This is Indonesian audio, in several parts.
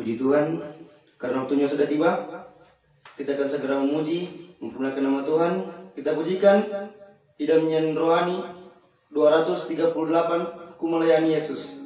Puji Tuhan, karena waktunya sudah tiba, kita akan segera memuji, memperkenalkan nama Tuhan. Kita pujikan di dalam nyanyian rohani 238, Ku Melayani Yesus.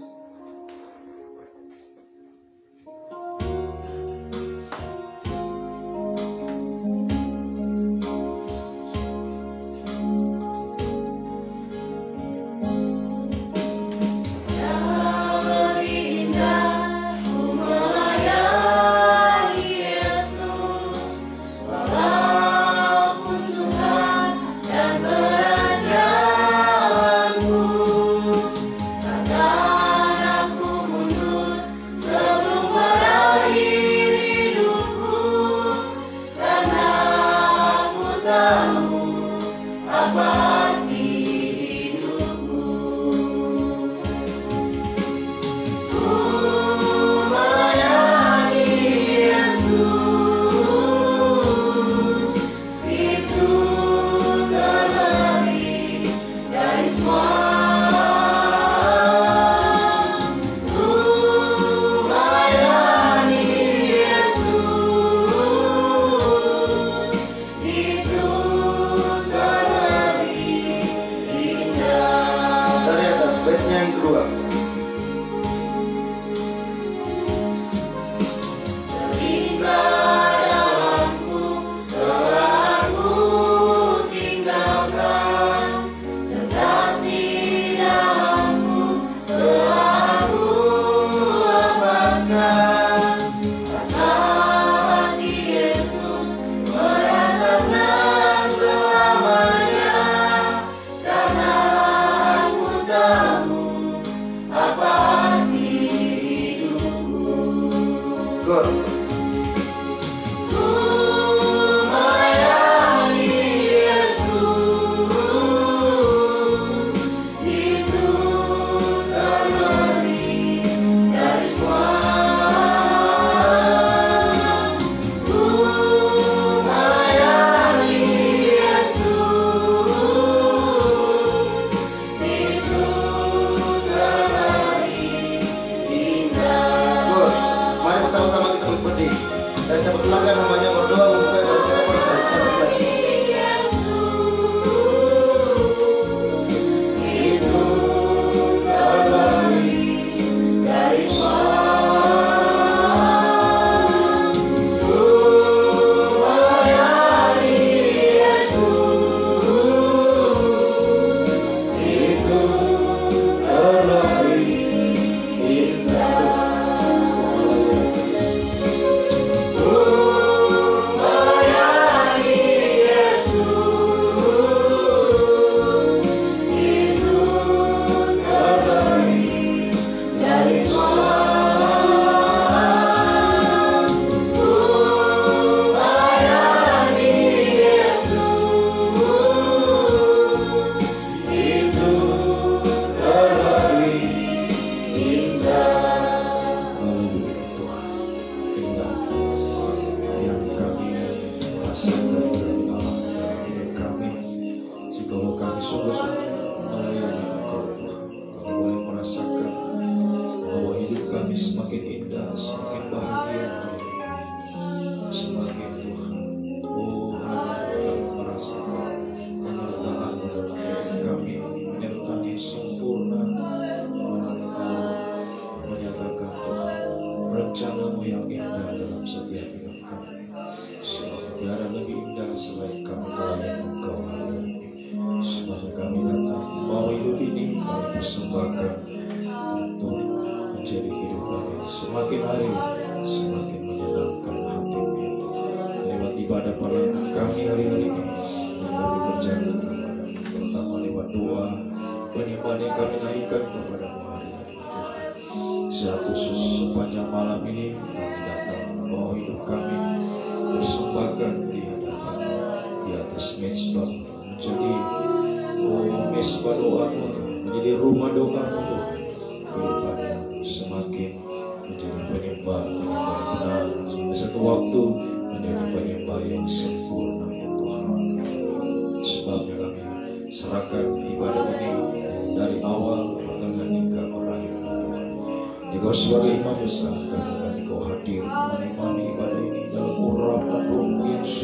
Engkau sebagai imam besar, kami Engkau hadir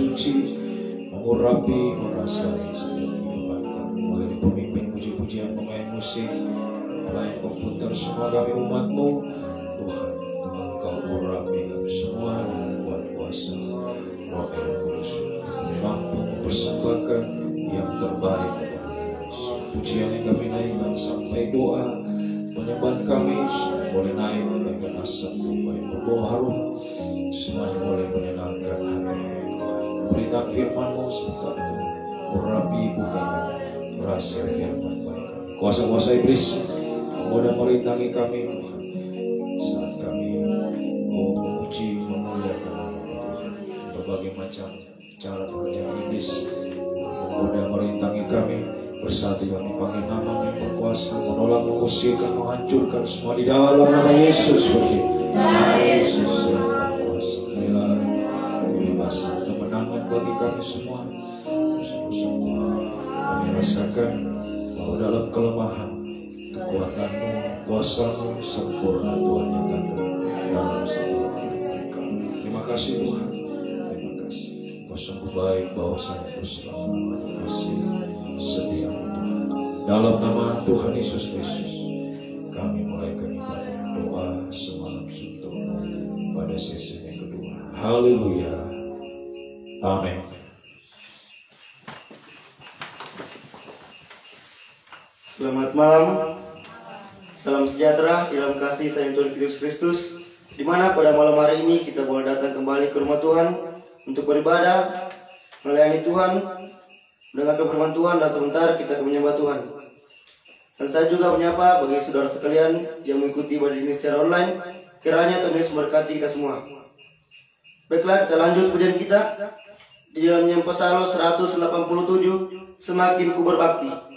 suci, mengurapi, merasai setiap kehidupan kami. Mulai dari pemimpin puji-pujian, pemain musik, pelayan komputer, semua kami umat-Mu. Tuhan, Engkau urapi kami semua dengan kuat kuasa Roh El Kudus. Kami mampu mempersembahkan yang terbaik kepada Tuhan. Pujian yang kami naikkan sampai doa penyembahan kami boleh naik bagaikan asap tumpah yang berbau harum, semuanya boleh menyenangkan hati. Berikan firman-Mu sebentar itu urapi bukan merasa firman baik kami. Kuasa-kuasa iblis mudah merintangi kami Tuhan saat kami memuji memuliakan Tuhan. Berbagai macam cara pekerjaan iblis mudah merintangi kami. Bersatu kami panggil nama yang berkuasa, menolak, mengusirkan, menghancurkan semua di dalam nama Yesus. Nama Yesus yang berkuasa, bela, kebebasan, kemenangan bagi kami semua. Semua kami rasakan bahwa dalam kelemahan kekuatan-Mu, kuasa-Mu sempurna Tuhan nyatakan dalam setiap kehidupan kami. Terima kasih Tuhan, terima kasih. Kau sungguh baik, bahwasanya Kau selama-lamanya kasih setia Tuhan. Dalam nama Tuhan Yesus Kristus kami mulai ibadah doa semalam suntuk pada sesi yang kedua. Haleluya, amin. Selamat malam, salam sejahtera dalam kasih sayang Tuhan Yesus Kristus. Di mana pada malam hari ini kita boleh datang kembali ke rumah Tuhan untuk beribadah, melayani Tuhan, mendengarkan firman Tuhan, dan sebentar kita akan menyembah Tuhan. Dan saya juga menyapa bagi saudara sekalian yang mengikuti ibadah ini secara online. Kiranya Tuhan Yesus memberkati kita semua. Baiklah, kita lanjut pujian kita di dalam Psalm 187, Semakin Ku Berbakti.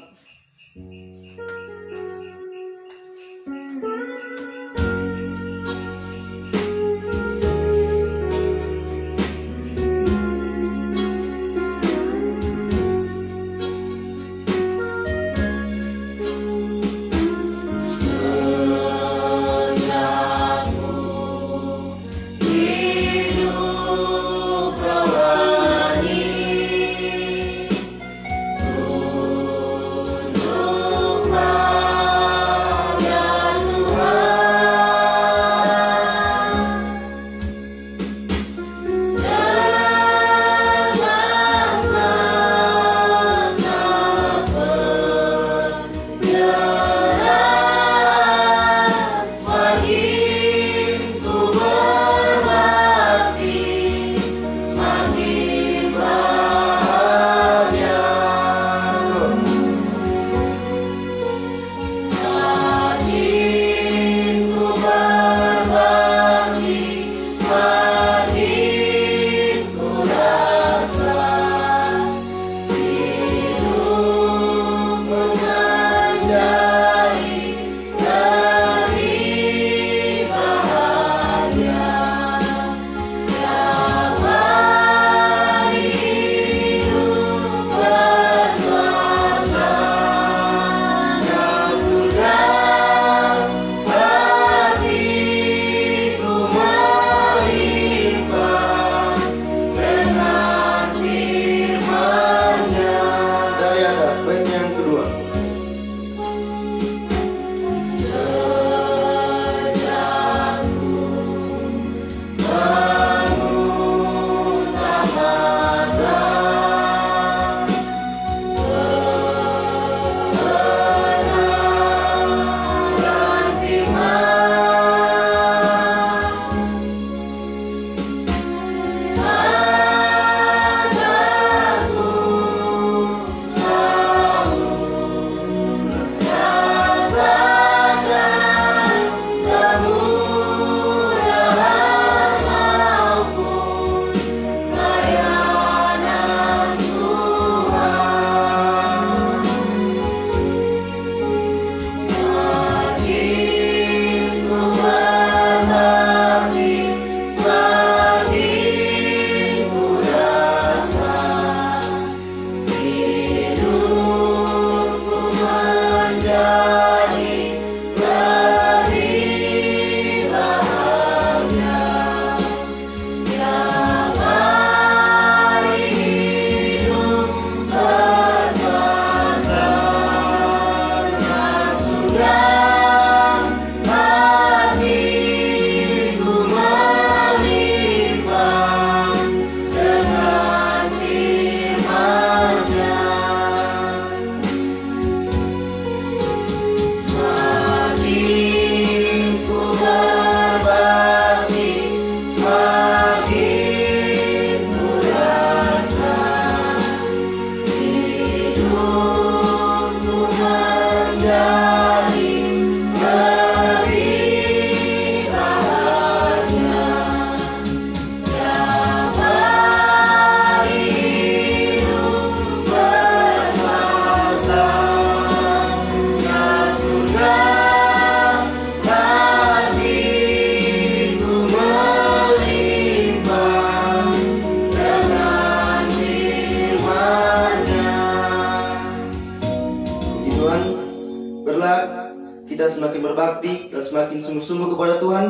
berbakti dan semakin sungguh-sungguh kepada Tuhan,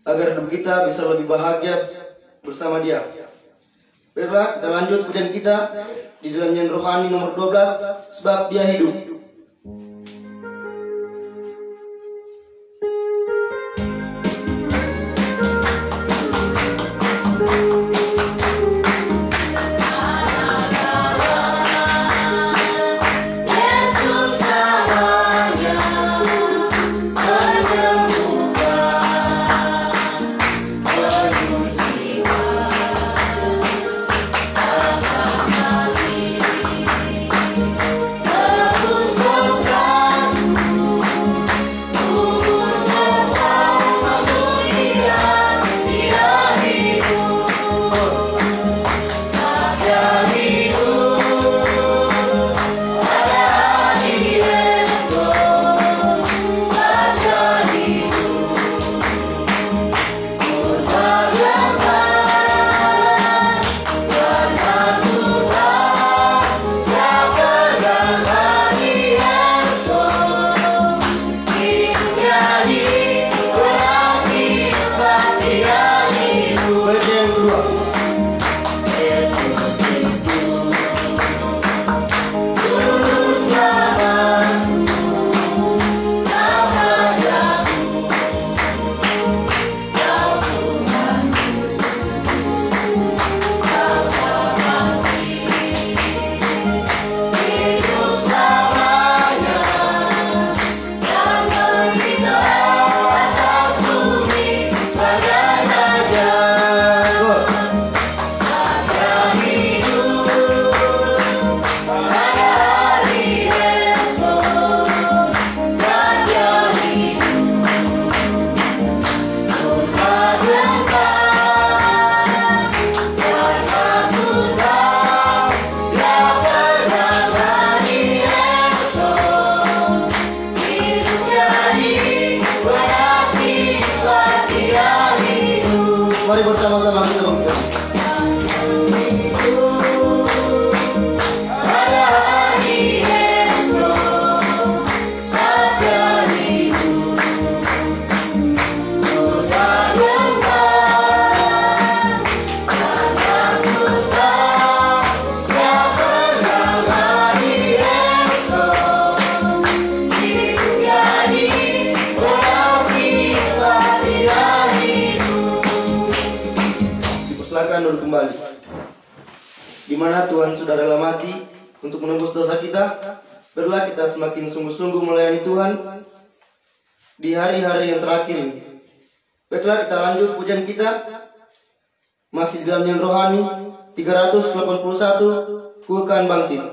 agar hidup kita bisa lebih bahagia bersama Dia. Baiklah, kita lanjut pujian kita di dalam nyanyian rohani nomor 12, sebab Dia hidup. Mari bersama-sama kita bangkit. Duduk kembali. Di mana Tuhan sudah rela mati untuk menembus dosa kita, biarlah kita semakin sungguh-sungguh melayani Tuhan di hari-hari yang terakhir ini. Baiklah, kita lanjut pujian kita masih di dalam nyanyian rohani 381, Ku akan bangkit.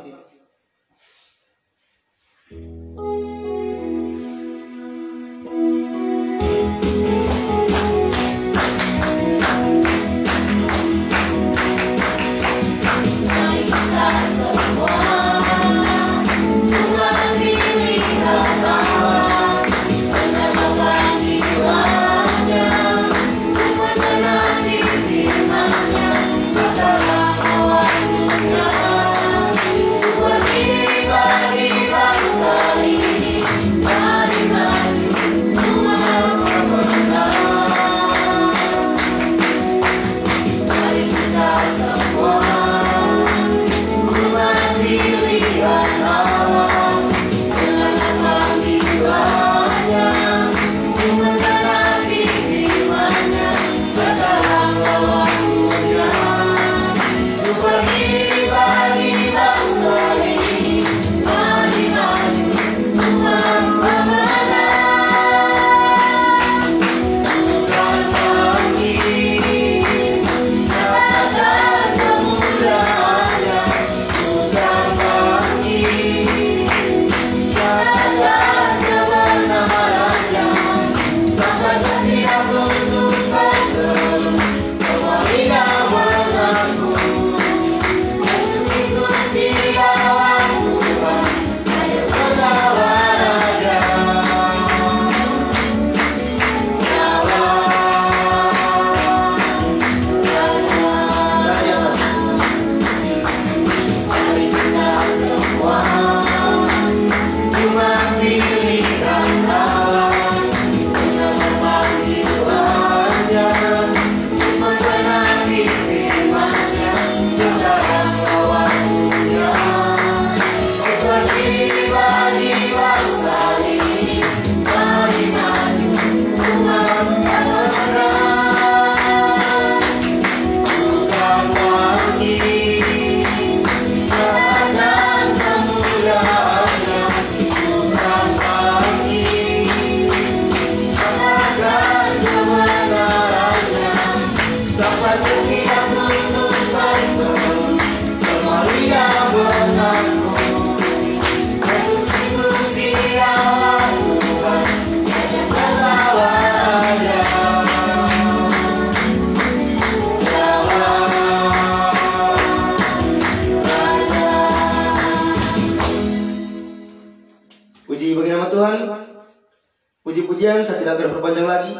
puji-pujian, saya tidak akan berpanjang lagi.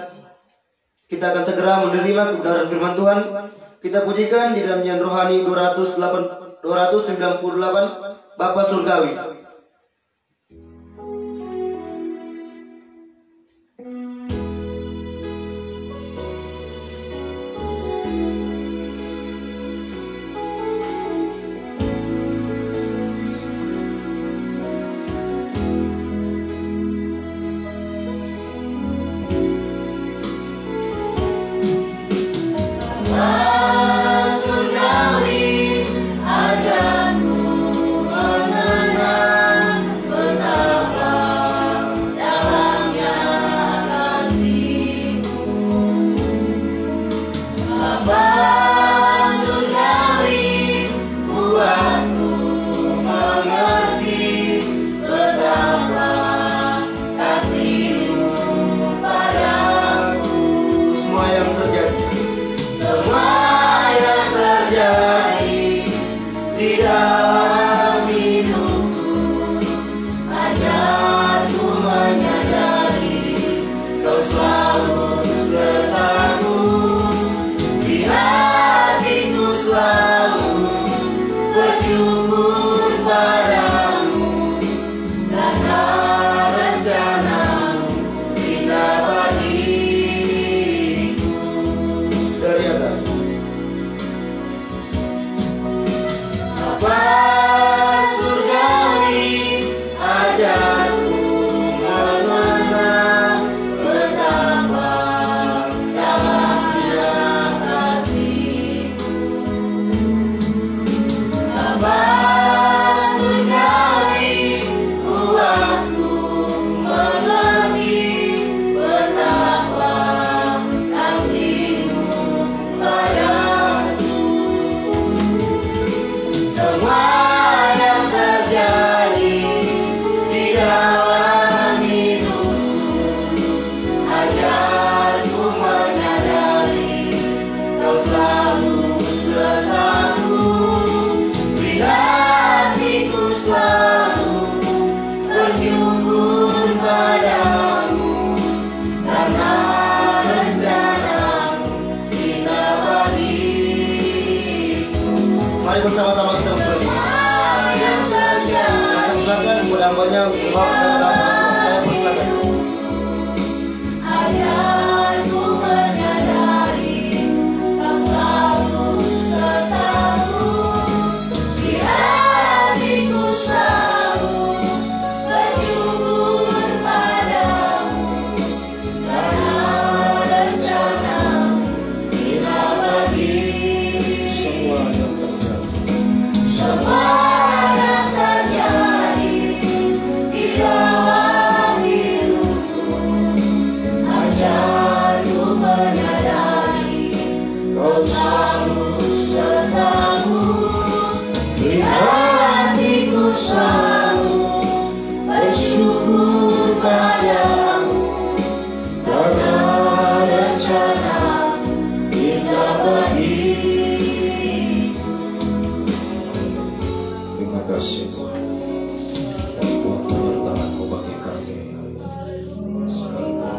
Kita akan segera menerima kebenaran firman Tuhan. Kita pujikan di dalam nyanyian rohani 298 Bapa Surgawi. Mari bersama-sama kita berdiri. Saya silakan kepada hambanya untuk saya persilakan. Ajarku menyadari Kau selalu sertaku, di hatiku selalu bersyukur padamu, karena rencanamu indah bagi semua yang terjadi di dalam hidupku. Ajarku menyadari Kau selalu sertaku, di hatiku selalu bersyukur padamu, karena rencanamu indah bagiku. Terima kasih Tuhan. Tuhan penyertaan-Mu bagi kami. Sekalipun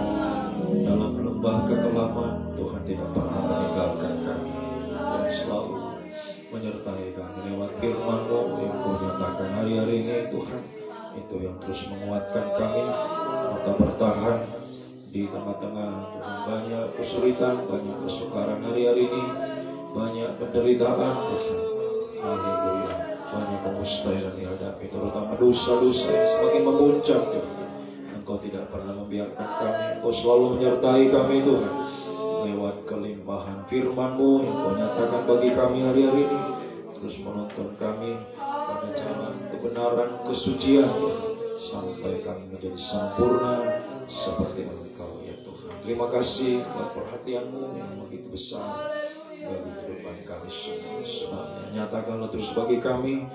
dalam lembah kekelaman, Tuhan tidak pernah meninggalkan kami. Dan selalu menyertai kami lewat firman-Mu yang Kau nyatakan hari-hari ini, Tuhan. Itu yang terus menguatkan kami atau bertahan di tengah-tengah Tuhan banyak kesulitan, banyak kesukaran hari-hari ini, banyak penderitaan Tuhan. Haleluya. Banyak kemustahilan dihadapi, terutama dosa-dosa yang semakin memuncak Tuhan. Engkau tidak pernah membiarkan kami, Engkau selalu menyertai kami Tuhan. Lewat kelimpahan firman-Mu yang Kau nyatakan bagi kami hari-hari ini, terus menuntun kami pada jalan kebenaran, kesucian Tuhan, sampai kami menjadi sempurna seperti Engkau ya Tuhan. Terima kasih buat perhatian-Mu yang begitu besar bagi kehidupan kami semua. Sebabnya nyatakanlah terus bagi kami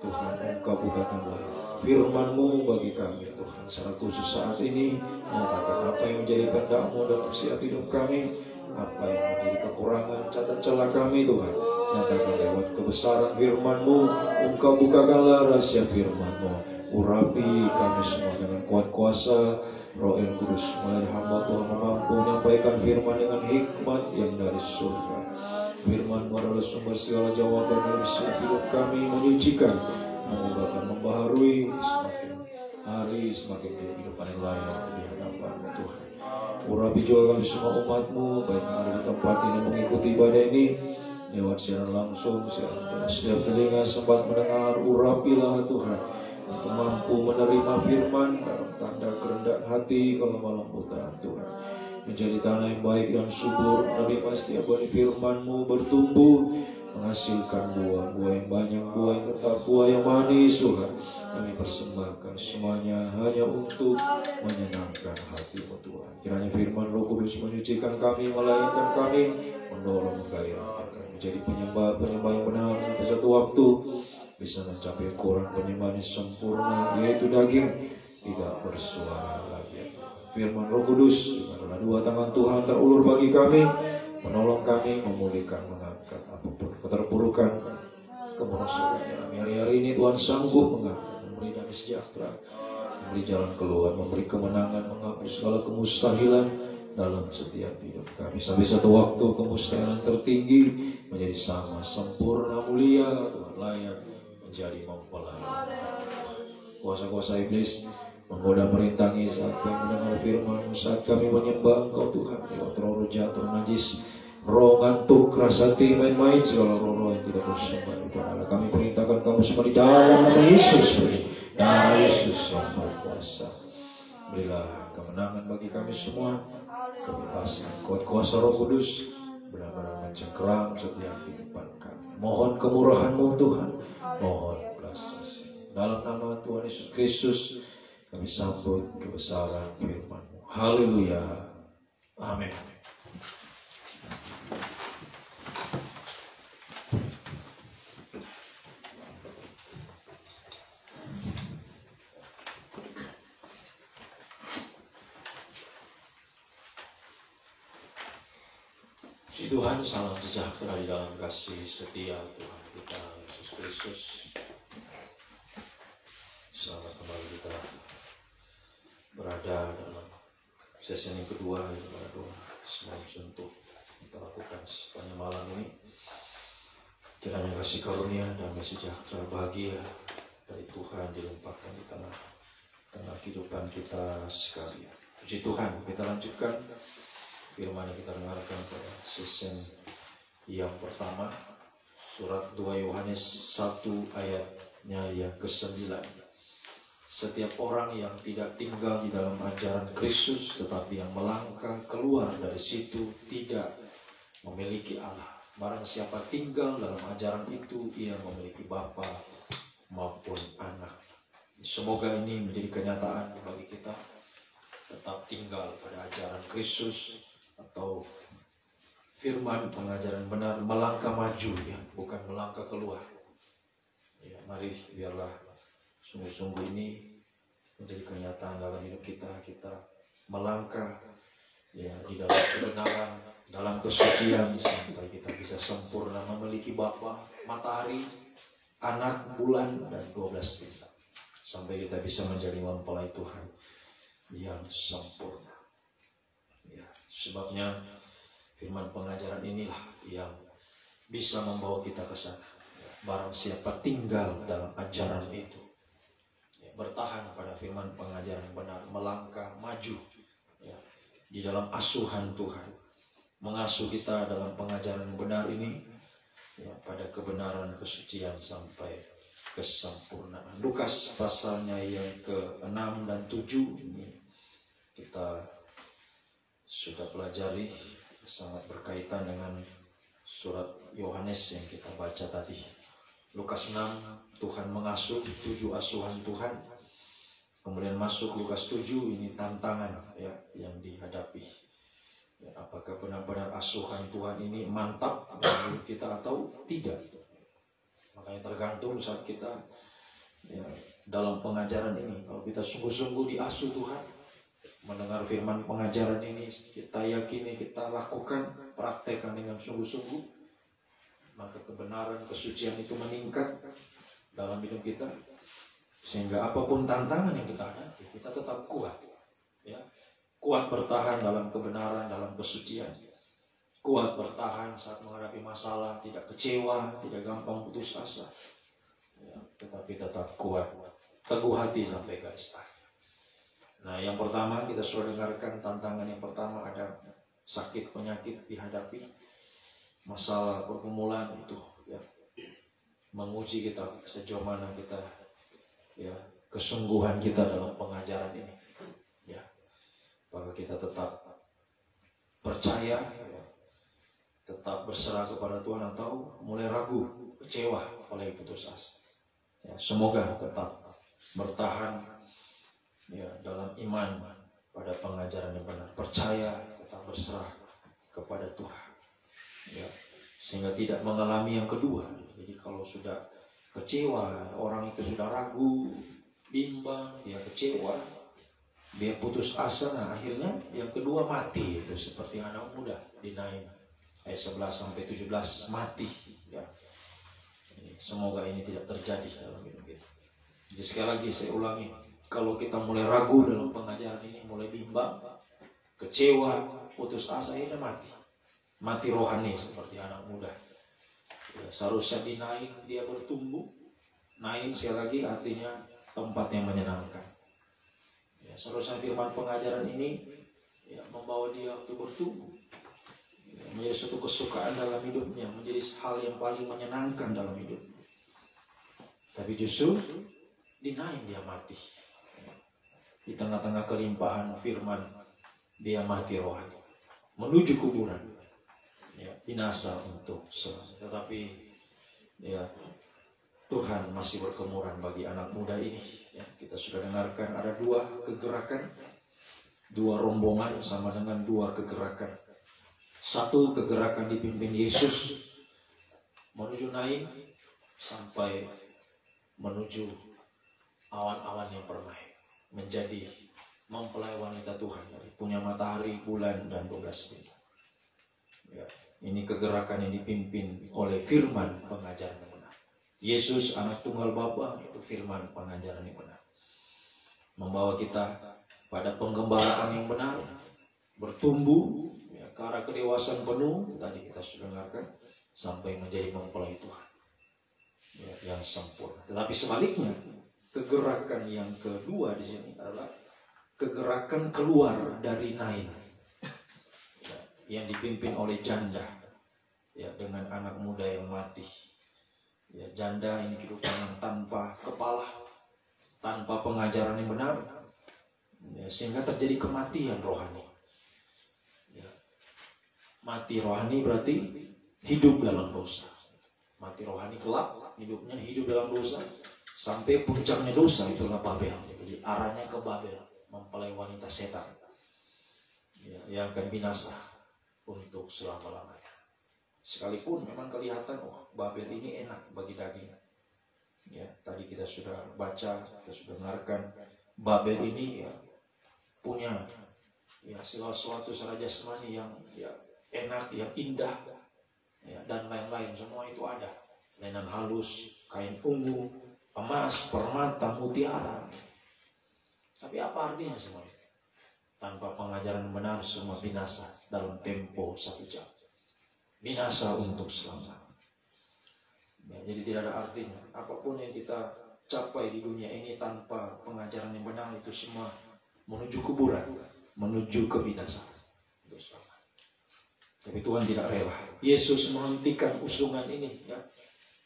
Tuhan, Engkau bukakanlah firman-Mu bagi kami Tuhan. Secara khusus saat ini nyatakan apa yang menjadi kehendak-Mu dalam setiap hidup kami, apa yang menjadi kekurangan, catat celah kami Tuhan. Nyatakan lewat kebesaran firman-Mu, Engkau bukakanlah rahasia firman-Mu, Urapi kami semua dengan kuat kuasa Roh yang Kudus. Mulai hamba Tuhan mampu menyampaikan firman dengan hikmat yang dari surga. Firman adalah sumber segala jawaban dalam setiap hidup kami, menyucikan, mengubahkan, membaharui semakin hari semakin kehidupan yang layak di hadapan Tuhan. Urapi juga kami semua umat-Mu, baik yang ada di tempat ini mengikuti ibadah ini lewat siaran langsung, setiap telinga sempat mendengar. Urapilah Tuhan untuk mampu menerima firman dalam tanda kerendahan hati kalau malam putra Tuhan, menjadi tanah yang baik dan subur, menerima setiap benih firman-Mu bertumbuh, menghasilkan buah-buah yang banyak, buah yang tetap, buah yang manis. Tuhan, kami persembahkan semuanya hanya untuk menyenangkan hati-Mu Tuhan. Kiranya firman Roh Kudus menyucikan kami, melayankan kami, mendorong menggairahkan kami menjadi penyembah-penyembah yang benar. Pada satu waktu bisa mencapai ukuran penyembahan yang sempurna, yaitu daging tidak bersuara lagi. Firman Roh Kudus adalah dua tangan Tuhan terulur bagi kami, menolong kami, memulihkan, mengangkat apapun keterpurukan, kemerosotan kami. Hari-hari ini Tuhan sanggup mengangkat, memberi damai sejahtera, memberi jalan keluar, memberi kemenangan, menghapus segala kemustahilan dalam setiap hidup kami. Sampai satu waktu kemustahilan tertinggi menjadi sama, sempurna, mulia, Tuhan layak menjadi mempelai. Kuasa-kuasa iblis menggoda merintangi saat kami mendengar firman-Mu, saat kami menyembah Engkau Tuhan, lewat roh jatuh najis, roh ngantuk, rasa hati, main-main, segala roh-roh yang tidak bersumber kepada Allah. Kami perintahkan kamu semua di dalam nama Yesus, darah Yesus yang berkuasa. Berilah kemenangan bagi kami semua, kebebasan, kuat kuasa Roh Kudus benar-benar mencengkeram setiap kehidupan kami. Mohon kemurahan-Mu Tuhan, mohon belas kasih. Dalam nama Tuhan Yesus Kristus kami sambut kebesaran firman-Mu. Haleluya. Amin. Puji Tuhan, salam sejahtera di dalam kasih setia Tuhan kita Yesus Kristus. Selamat kembali kita berada dalam sesi yang kedua, yaitu pada doa semua untuk kita lakukan sepanjang malam ini. Kiranya kasih karunia, damai sejahtera, bahagia dari Tuhan dilimpahkan di tengah kehidupan kita sekalian. Puji Tuhan, kita lanjutkan firman yang kita dengarkan pada season yang pertama, surat 2 Yohanes 1 ayatnya yang ke-9. Setiap orang yang tidak tinggal di dalam ajaran Kristus, tetapi yang melangkah keluar dari situ, tidak memiliki Allah. Barang siapa tinggal dalam ajaran itu, ia memiliki Bapa maupun Anak. Semoga ini menjadi kenyataan bagi kita, tetap tinggal pada ajaran Kristus atau firman pengajaran benar, melangkah maju, ya, bukan melangkah keluar. Ya, mari biarlah sungguh-sungguh ini menjadi kenyataan dalam hidup kita. Kita melangkah, ya, di dalam kebenaran, dalam kesucian, sampai kita bisa sempurna memiliki Bapa, matahari, Anak, bulan, dan 12 bintang, sampai kita bisa menjadi mempelai Tuhan yang sempurna. Ya, sebabnya firman pengajaran inilah yang bisa membawa kita ke sana. Barang siapa tinggal dalam ajaran itu, ya, bertahan pada firman pengajaran benar, melangkah maju, ya, di dalam asuhan Tuhan, mengasuh kita dalam pengajaran benar ini, ya, pada kebenaran kesucian sampai kesempurnaan. Lukas pasalnya yang ke-6 dan 7 ini kita sudah pelajari, sangat berkaitan dengan surat Yohanes yang kita baca tadi. Lukas 6, Tuhan mengasuh, 7 asuhan Tuhan. Kemudian masuk Lukas 7, ini tantangan, ya, yang dihadapi. Ya, apakah benar-benar asuhan Tuhan ini mantap dalam hidup kita atau tidak? Makanya tergantung saat kita, ya, dalam pengajaran ini. Kalau kita sungguh-sungguh diasuh Tuhan, mendengar firman pengajaran ini, kita yakini, kita lakukan, praktekkan dengan sungguh-sungguh, maka kebenaran, kesucian itu meningkat dalam hidup kita. Sehingga apapun tantangan yang kita hadapi, kita tetap kuat. Ya. Kuat bertahan dalam kebenaran, dalam kesucian. Kuat bertahan saat menghadapi masalah, tidak kecewa, tidak gampang putus asa. Ya, tetapi tetap kuat, teguh hati sampai garis akhir. Nah, yang pertama kita sudah dengarkan tantangan yang pertama ada sakit penyakit dihadapi, masalah pergumulan itu ya menguji kita sejauh mana kita ya kesungguhan kita dalam pengajaran ini ya, bahwa kita tetap percaya ya, tetap berserah kepada Tuhan atau mulai ragu, kecewa oleh putus asa ya. Semoga tetap bertahan ya dalam iman pada pengajaran yang benar, percaya, tetap berserah kepada Tuhan ya, sehingga tidak mengalami yang kedua. Jadi kalau sudah kecewa, orang itu sudah ragu, bimbang, dia kecewa, dia putus asa, nah akhirnya yang kedua mati, itu seperti anak muda di Naim ayat 11 sampai 17 mati ya. Semoga ini tidak terjadi dalam hidup kita. Jadi sekali lagi saya ulangi, kalau kita mulai ragu dalam pengajaran ini, mulai bimbang, kecewa, putus asa, ini mati rohani seperti anak muda ya. Seharusnya di Naim dia bertumbuh. Naim sekali lagi artinya tempat yang menyenangkan ya. Seharusnya firman pengajaran ini ya, membawa dia untuk bertumbuh ya, menjadi suatu kesukaan dalam hidupnya, menjadi hal yang paling menyenangkan dalam hidupnya. Tapi justru di Naim dia mati ya. Di tengah-tengah kelimpahan firman dia mati rohani, menuju kuburan ya, binasa untuk selamanya. Tetapi ya Tuhan masih berkemuran bagi anak muda ini ya. Kita sudah dengarkan ada dua kegerakan, dua rombongan sama dengan dua kegerakan. Satu kegerakan dipimpin Yesus menuju Naim sampai menuju awan-awan yang permai, menjadi mempelai wanita Tuhan dari punya matahari, bulan, dan 12 bintang ya. Ini kegerakan yang dipimpin oleh firman pengajaran yang benar. Yesus anak tunggal Bapa, itu firman pengajaran yang benar, membawa kita pada penggembalaan yang benar, bertumbuh ya, ke arah kedewasaan penuh. Tadi kita sudah dengarkan sampai menjadi mempelai Tuhan ya, yang sempurna. Tetapi sebaliknya, kegerakan yang kedua di sini adalah kegerakan keluar dari Nain ya, yang dipimpin oleh janda ya, dengan anak muda yang mati ya. Janda ini kehidupan yang tanpa kepala, tanpa pengajaran yang benar ya, sehingga terjadi kematian rohani ya. Mati rohani berarti hidup dalam dosa. Mati rohani gelap, hidupnya hidup dalam dosa sampai puncaknya dosa, itulah Babel. Jadi arahnya ke Babel, mempelai wanita setan ya, yang akan binasa untuk selama-lamanya. Sekalipun memang kelihatan Babel ini enak bagi daging ya. Tadi kita sudah baca, kita sudah dengarkan, Babel ini ya punya ya segala sesuatu secara jasmani yang ya enak, yang indah ya, dan lain-lain, semua itu ada. Lenan halus, kain ungu, emas, permata, mutiara. Tapi apa artinya semua itu? Tanpa pengajaran benar semua binasa dalam tempo 1 jam. Binasa untuk selamanya ya. Jadi tidak ada artinya apapun yang kita capai di dunia ini tanpa pengajaran yang benar, itu semua menuju kuburan, menuju kebinasaan untuk selamanya. Tapi Tuhan tidak rela. Yesus menghentikan usungan ini ya.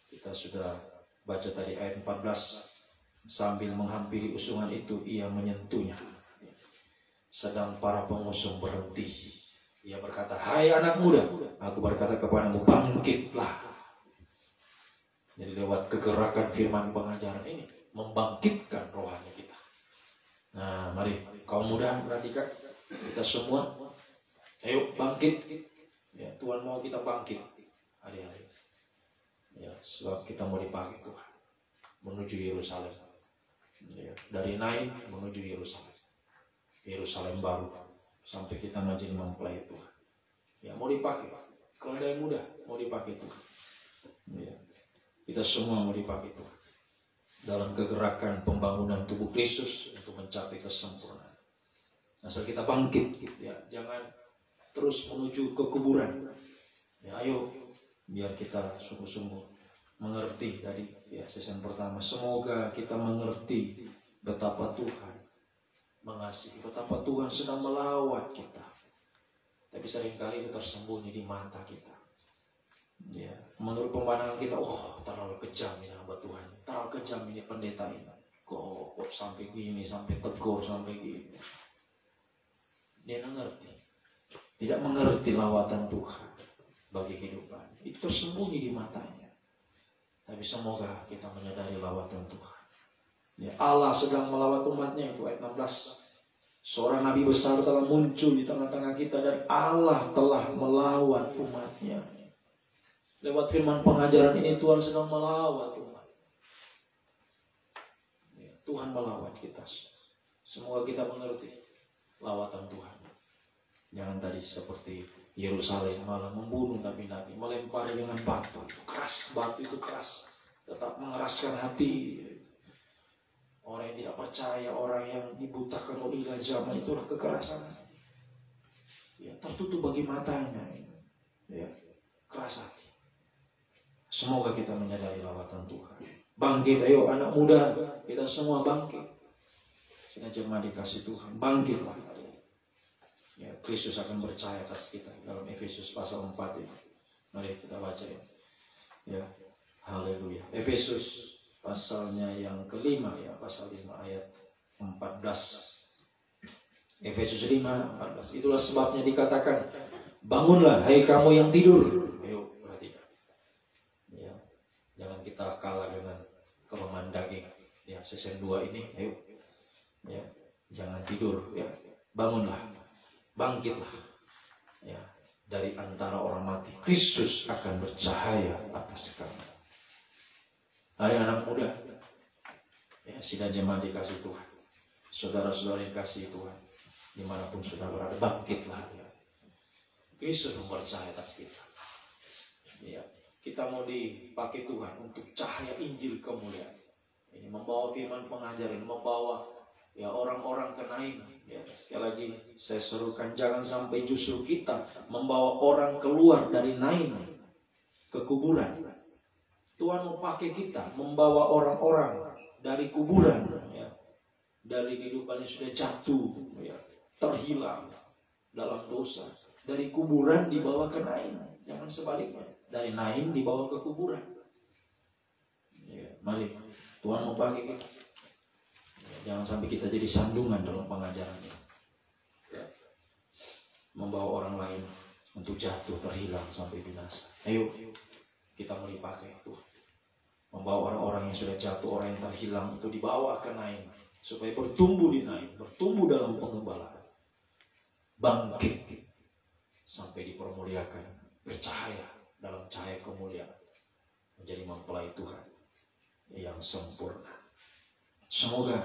Kita sudah baca tadi ayat 14, sambil menghampiri usungan itu ia menyentuhnya. Sedang para pengusung berhenti, ia berkata, "Hai anak muda, aku berkata kepadamu, bangkitlah." Jadi lewat kegerakan firman pengajaran ini membangkitkan rohani kita. Nah, mari kaum muda perhatikan, kita semua, ayo bangkit. Ya, Tuhan mau kita bangkit, adik-adik. Ya, sebab kita mau dipakai Tuhan menuju Yerusalem. Ya, dari Nain menuju Yerusalem, Yerusalem baru, sampai kita menjadi mempelai Tuhan. Ya, mau dipakai. Kalau ada yang muda, mau dipakai Tuhan. Ya, kita semua mau dipakai Tuhan. dalam kegerakan pembangunan tubuh Kristus untuk mencapai kesempurnaan. Asal kita bangkit, ya, jangan terus menuju ke kuburan. Ya, ayo, biar kita sungguh-sungguh mengerti tadi, ya, season pertama. Semoga kita mengerti betapa Tuhan mengasihi, betapa Tuhan sedang melawat kita. Tapi seringkali itu tersembunyi di mata kita. Ya, menurut pemandangan kita, oh, terlalu kejam ini hamba Tuhan, terlalu kejam ini pendeta ini. Kok sampai gini, sampai tegur, sampai gini. Dia tidak mengerti lawatan Tuhan bagi kehidupan. Itu tersembunyi di matanya. Tapi semoga kita menyadari lawatan Tuhan. Ya, Allah sedang melawat umatnya, itu ayat 16. Seorang nabi besar telah muncul di tengah-tengah kita dan Allah telah melawat umatnya. Lewat firman pengajaran ini Tuhan sedang melawat umat. Ya, Tuhan melawat kita. Semoga kita mengerti lawatan Tuhan. Jangan tadi seperti Yerusalem malah membunuh nabi-nabi, melempari dengan batu. Itu keras, batu itu keras. Tetap mengeraskan hati. Orang yang tidak percaya, orang yang dibutakan oleh ilah zaman, itulah kekerasan. Ya, tertutup bagi matanya. Ya, keras hati. Semoga kita menyadari lawatan Tuhan. Bangkit, ayo anak muda, kita semua bangkit. Kita jemaat dikasih Tuhan, bangkitlah. Ya, Kristus akan bercahaya atas kita dalam Efesus pasal 4 ini. Mari kita baca ya. Ya, haleluya. Efesus pasalnya yang kelima ya, pasal 5 ayat 14. Efesus 5:14. Itulah sebabnya dikatakan, bangunlah hai kamu yang tidur. Ayo perhatikan. Ya, jangan kita kalah dengan kelemahan daging. Ya, season 2 ini, ayo. Ya, jangan tidur ya. Bangunlah. Bangkitlah. Ya, dari antara orang mati. Kristus akan bercahaya atas kamu. Hai anak muda. Ya, sidang jemaat dikasih Tuhan. Saudara-saudara dikasih Tuhan. Dimanapun sudah berada, bangkitlah. Ya. Kristus mempercayai atas kita. Ya, kita mau dipakai Tuhan untuk cahaya Injil kemuliaan. Ini membawa firman pengajaran, membawa ya orang-orang ke Nain. Ya, sekali lagi saya serukan, jangan sampai justru kita membawa orang keluar dari Nain ke kuburan. Tuhan mau pakai kita membawa orang-orang dari kuburan, ya, dari kehidupan yang sudah jatuh, ya, terhilang dalam dosa, dari kuburan dibawa ke Nain. Jangan sebaliknya, dari Nain dibawa ke kuburan. Ya, mari Tuhan mau pakai kita. Jangan sampai kita jadi sandungan dalam pengajarannya. Ya. Membawa orang lain untuk jatuh, terhilang, sampai binasa. Ayo, kita mau dipakai Tuhan. Membawa orang-orang yang sudah jatuh, orang yang terhilang itu dibawa ke Nain. Supaya bertumbuh di Nain, bertumbuh dalam pengembalaan. Bangkit sampai dipermuliakan, bercahaya dalam cahaya kemuliaan. Menjadi mempelai Tuhan yang sempurna. Semoga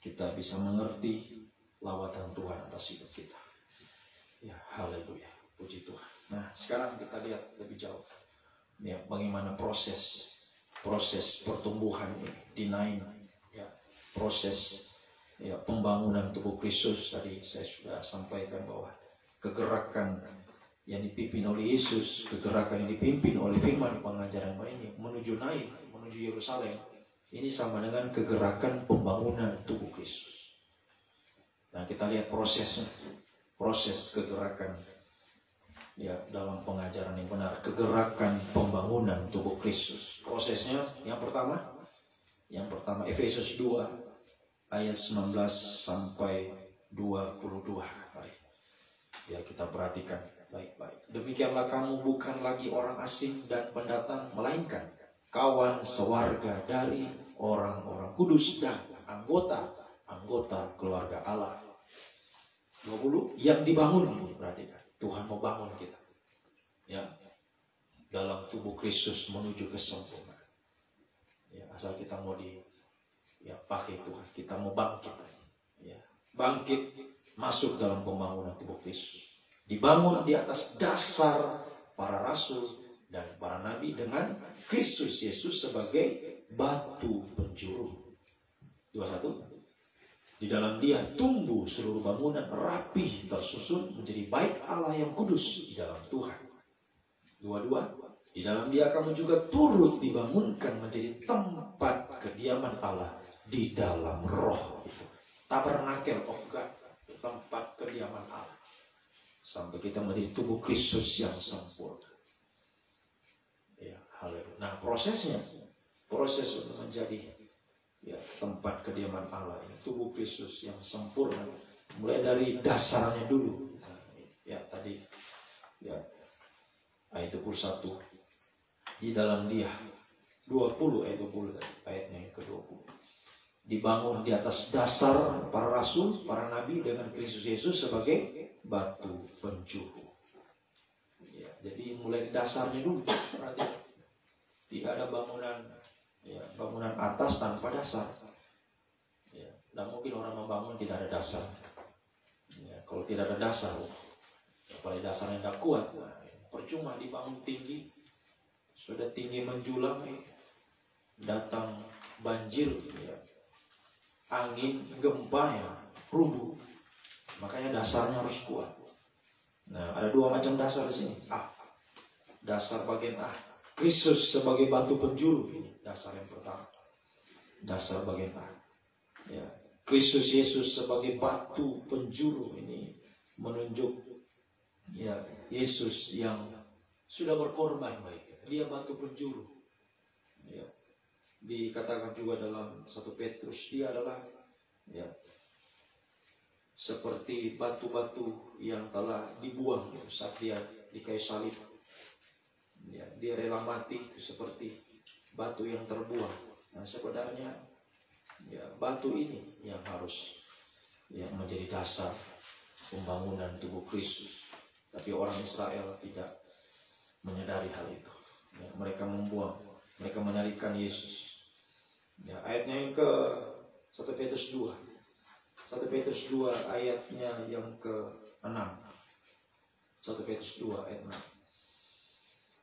kita bisa mengerti lawatan Tuhan atas hidup kita. Ya, haleluya, puji Tuhan. Nah, sekarang kita lihat lebih jauh. Ya, bagaimana proses pertumbuhan di Nain. Ya, proses ya, pembangunan tubuh Kristus. Tadi saya sudah sampaikan bahwa kegerakan yang dipimpin oleh Yesus, kegerakan yang dipimpin oleh firman pengajaran ini menuju Nain, menuju Yerusalem. Ini sama dengan kegerakan pembangunan tubuh Kristus. Nah, kita lihat prosesnya. Proses kegerakan ya dalam pengajaran yang benar. Kegerakan pembangunan tubuh Kristus. Prosesnya yang pertama Efesus 2 ayat 19 sampai 22. Baik. Biar kita perhatikan baik-baik. Demikianlah kamu bukan lagi orang asing dan pendatang, melainkan kawan sewarga dari orang-orang kudus dan anggota keluarga Allah. 20 yang dibangun. Perhatikan, Tuhan mau bangun kita ya dalam tubuh Kristus menuju kesempurnaan. Ya, asal kita mau pakai Tuhan, kita mau bangkit ya. Bangkit masuk dalam pembangunan tubuh Kristus. Dibangun di atas dasar para rasul, dan para nabi dengan Kristus Yesus sebagai batu penjuru. 21. Di dalam Dia tumbuh seluruh bangunan rapih tersusun menjadi bait Allah yang kudus di dalam Tuhan. 22. Di dalam Dia kamu juga turut dibangunkan menjadi tempat kediaman Allah di dalam Roh. Tabernakel of God, tempat kediaman Allah. Sampai kita menjadi tubuh Kristus yang sempurna. Ya, haleluya. Nah, proses untuk menjadi tempat kediaman Allah, tubuh Kristus yang sempurna, mulai dari dasarnya dulu. Nah, tadi ayat 21, di dalam Dia 20 ayat 20 ayatnya yang ke-20. Dibangun di atas dasar para rasul, para nabi dengan Kristus Yesus sebagai batu penjuru. Jadi mulai dasarnya dulu. Berarti tidak ada bangunan atas tanpa dasar. Tidak mungkin orang membangun tidak ada dasar. Kalau tidak ada dasar, apalagi dasarnya tidak kuat, percuma dibangun tinggi. Sudah tinggi menjulang, datang banjir, angin, gempa, rubuh. Makanya dasarnya harus kuat. Nah, ada dua macam dasar di sini. Dasar bagian Kristus sebagai batu penjuru, ini dasar yang pertama. Dasar bagian Kristus Yesus sebagai batu penjuru, ini menunjuk Yesus yang sudah berkorban baik. Dia batu penjuru. Dikatakan juga dalam 1 Petrus, dia adalah seperti batu-batu yang telah dibuang saat dia di kayu salib. Dia rela mati seperti batu yang terbuang. Nah, sebenarnya batu ini yang harus menjadi dasar pembangunan tubuh Kristus. Tapi orang Israel tidak menyadari hal itu. Mereka membuang, mereka menyalibkan Yesus. Ayatnya yang ke 1 Petrus 2. 1 Petrus 2 ayatnya yang ke-6. 1 Petrus 2 ayat 6.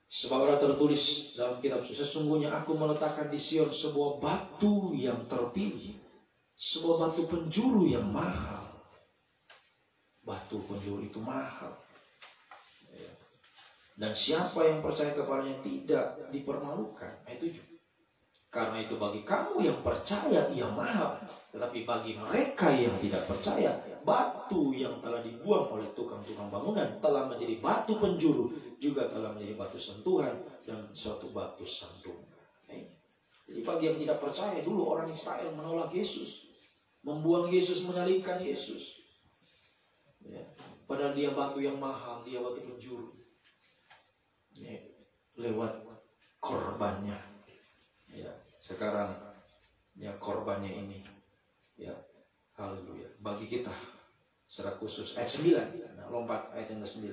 Sebab ada tertulis dalam kitab suci, sesungguhnya aku meletakkan di Sion sebuah batu yang terpilih, sebuah batu penjuru yang mahal. Batu penjuru itu mahal. Dan siapa yang percaya kepadanya tidak dipermalukan. Ayat 7. Karena itu bagi kamu yang percaya ia mahal, tetapi bagi mereka yang tidak percaya, batu yang telah dibuang oleh tukang-tukang bangunan telah menjadi batu penjuru, juga telah menjadi batu sentuhan dan suatu batu sandungan. Jadi bagi yang tidak percaya, dulu orang Israel menolak Yesus, membuang Yesus, menyalibkan Yesus. Padahal dia batu yang mahal, dia batu penjuru. Lewat korbannya. Sekarang korbannya ini haleluya bagi kita secara khusus. Ayat 9. Nah, lompat ayat yang ke-9.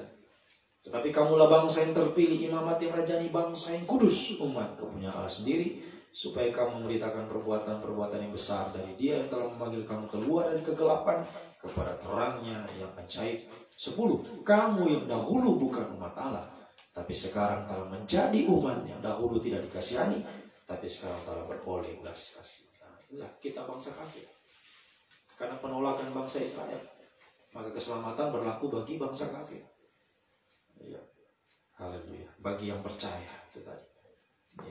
Tetapi kamulah bangsa yang terpilih, imamat yang rajani, bangsa yang kudus, umat kepunyaan Allah sendiri, supaya kamu memberitakan perbuatan-perbuatan yang besar dari Dia yang telah memanggil kamu keluar dari kegelapan kepada terangnya yang ajaib. 10. Kamu yang dahulu bukan umat Allah, tapi sekarang telah menjadi umat-Nya. Dahulu tidak dikasihani, tapi sekarang telah beroleh belas kasih. Nah, inilah kita bangsa kafir. Karena penolakan bangsa Israel, maka keselamatan berlaku bagi bangsa kafir. Haleluya. Bagi yang percaya itu tadi.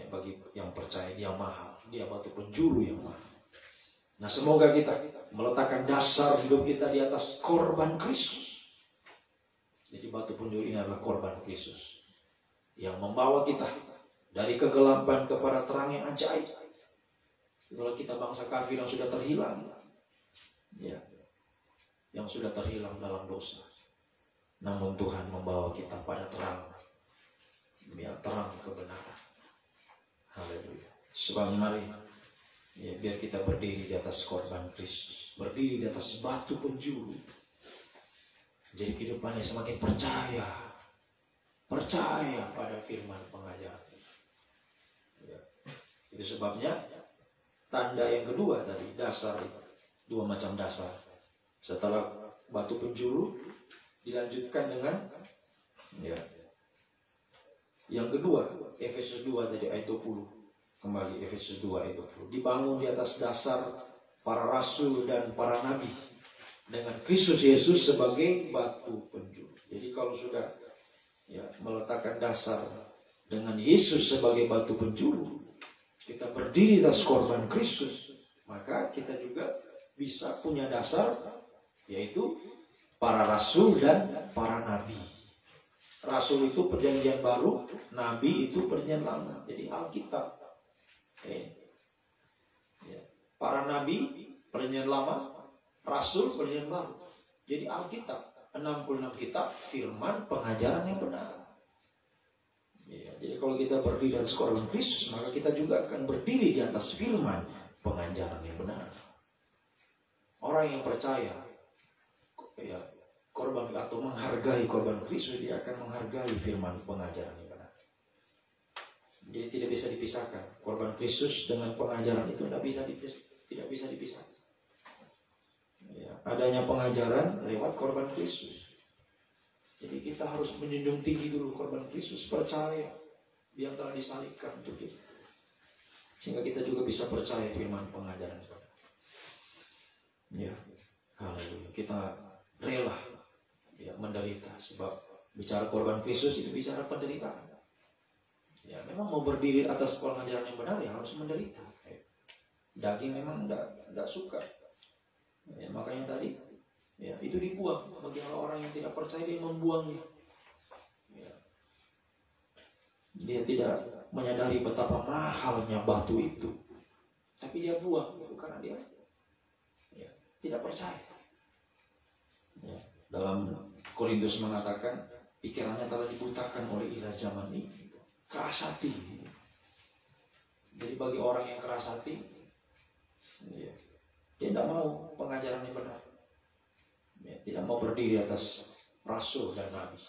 Bagi yang percaya dia mahal, dia batu penjuru yang mahal. Nah, semoga kita meletakkan dasar hidup kita di atas korban Kristus. Jadi batu penjuru ini adalah korban Kristus yang membawa kita dari kegelapan kepada terang yang ajaib. Kalau kita bangsa kafir yang sudah terhilang, yang sudah terhilang dalam dosa, namun Tuhan membawa kita pada terang, terang kebenaran. Haleluya. Sebab mari, biar kita berdiri di atas korban Kristus, berdiri di atas batu penjuru. Jadi kehidupannya semakin percaya pada firman pengajaran. Itu sebabnya tanda yang kedua tadi, dasar, dua macam dasar. Setelah batu penjuru dilanjutkan dengan Yang kedua, Efesus 2 tadi ayat 20. Kembali Efesus 2 ayat 20. Dibangun di atas dasar para rasul dan para nabi dengan Kristus Yesus sebagai batu penjuru. Jadi kalau sudah meletakkan dasar dengan Yesus sebagai batu penjuru, kita berdiri atas korban Kristus, maka kita juga bisa punya dasar, yaitu para rasul dan para nabi. Rasul itu perjanjian baru, nabi itu perjanjian lama. Jadi Alkitab. Para nabi perjanjian lama, rasul perjanjian baru. Jadi Alkitab 66 kitab firman pengajaran yang benar. Jadi kalau kita berdiri di atas korban Kristus, maka kita juga akan berdiri di atas firman pengajaran yang benar. Orang yang percaya korban atau menghargai korban Kristus, dia akan menghargai firman pengajaran yang benar. Jadi tidak bisa dipisahkan. Korban Kristus dengan pengajaran itu tidak bisa dipisahkan. Adanya pengajaran lewat korban Kristus. Jadi kita harus menjunjung tinggi dulu korban Kristus, percaya dia telah disalibkan untuk kita, sehingga kita juga bisa percaya firman pengajaran. Haleluya. Kita rela menderita, sebab bicara korban Kristus itu bicara penderitaan. Memang mau berdiri atas pengajaran yang benar harus menderita. Daging memang tidak suka. Makanya tadi itu dibuang. Bagi orang yang tidak percaya, dia membuangnya. Dia tidak menyadari betapa mahalnya batu itu, tapi dia buang karena dia tidak percaya. Dalam Korintus mengatakan pikirannya telah dibutakan oleh ilah zaman ini, keras hati. Jadi bagi orang yang keras hati, dia tidak mau pengajaran yang benar, tidak mau berdiri atas rasul dan nabi.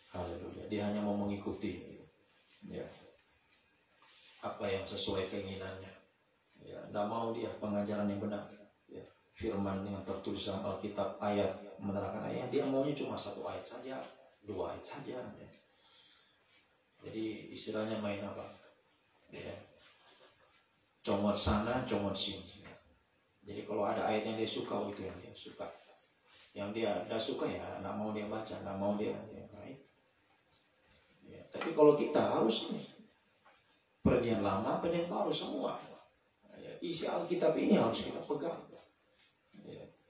Haleluya. Dia hanya mau mengikuti apa yang sesuai keinginannya. Tidak mau dia pengajaran yang benar. Firman yang tertulis dalam Alkitab, ayat menerangkan ayat, dia maunya cuma 1 ayat saja, 2 ayat saja. Jadi istilahnya main apa? Comot sana, comot sini. Jadi kalau ada ayat yang dia suka, itu yang dia suka. Yang dia tidak suka tidak mau dia baca, tidak mau dia. Tapi kalau kita harus perjanjian lama, perjanjian baru semua. Isi Alkitab ini harus kita pegang.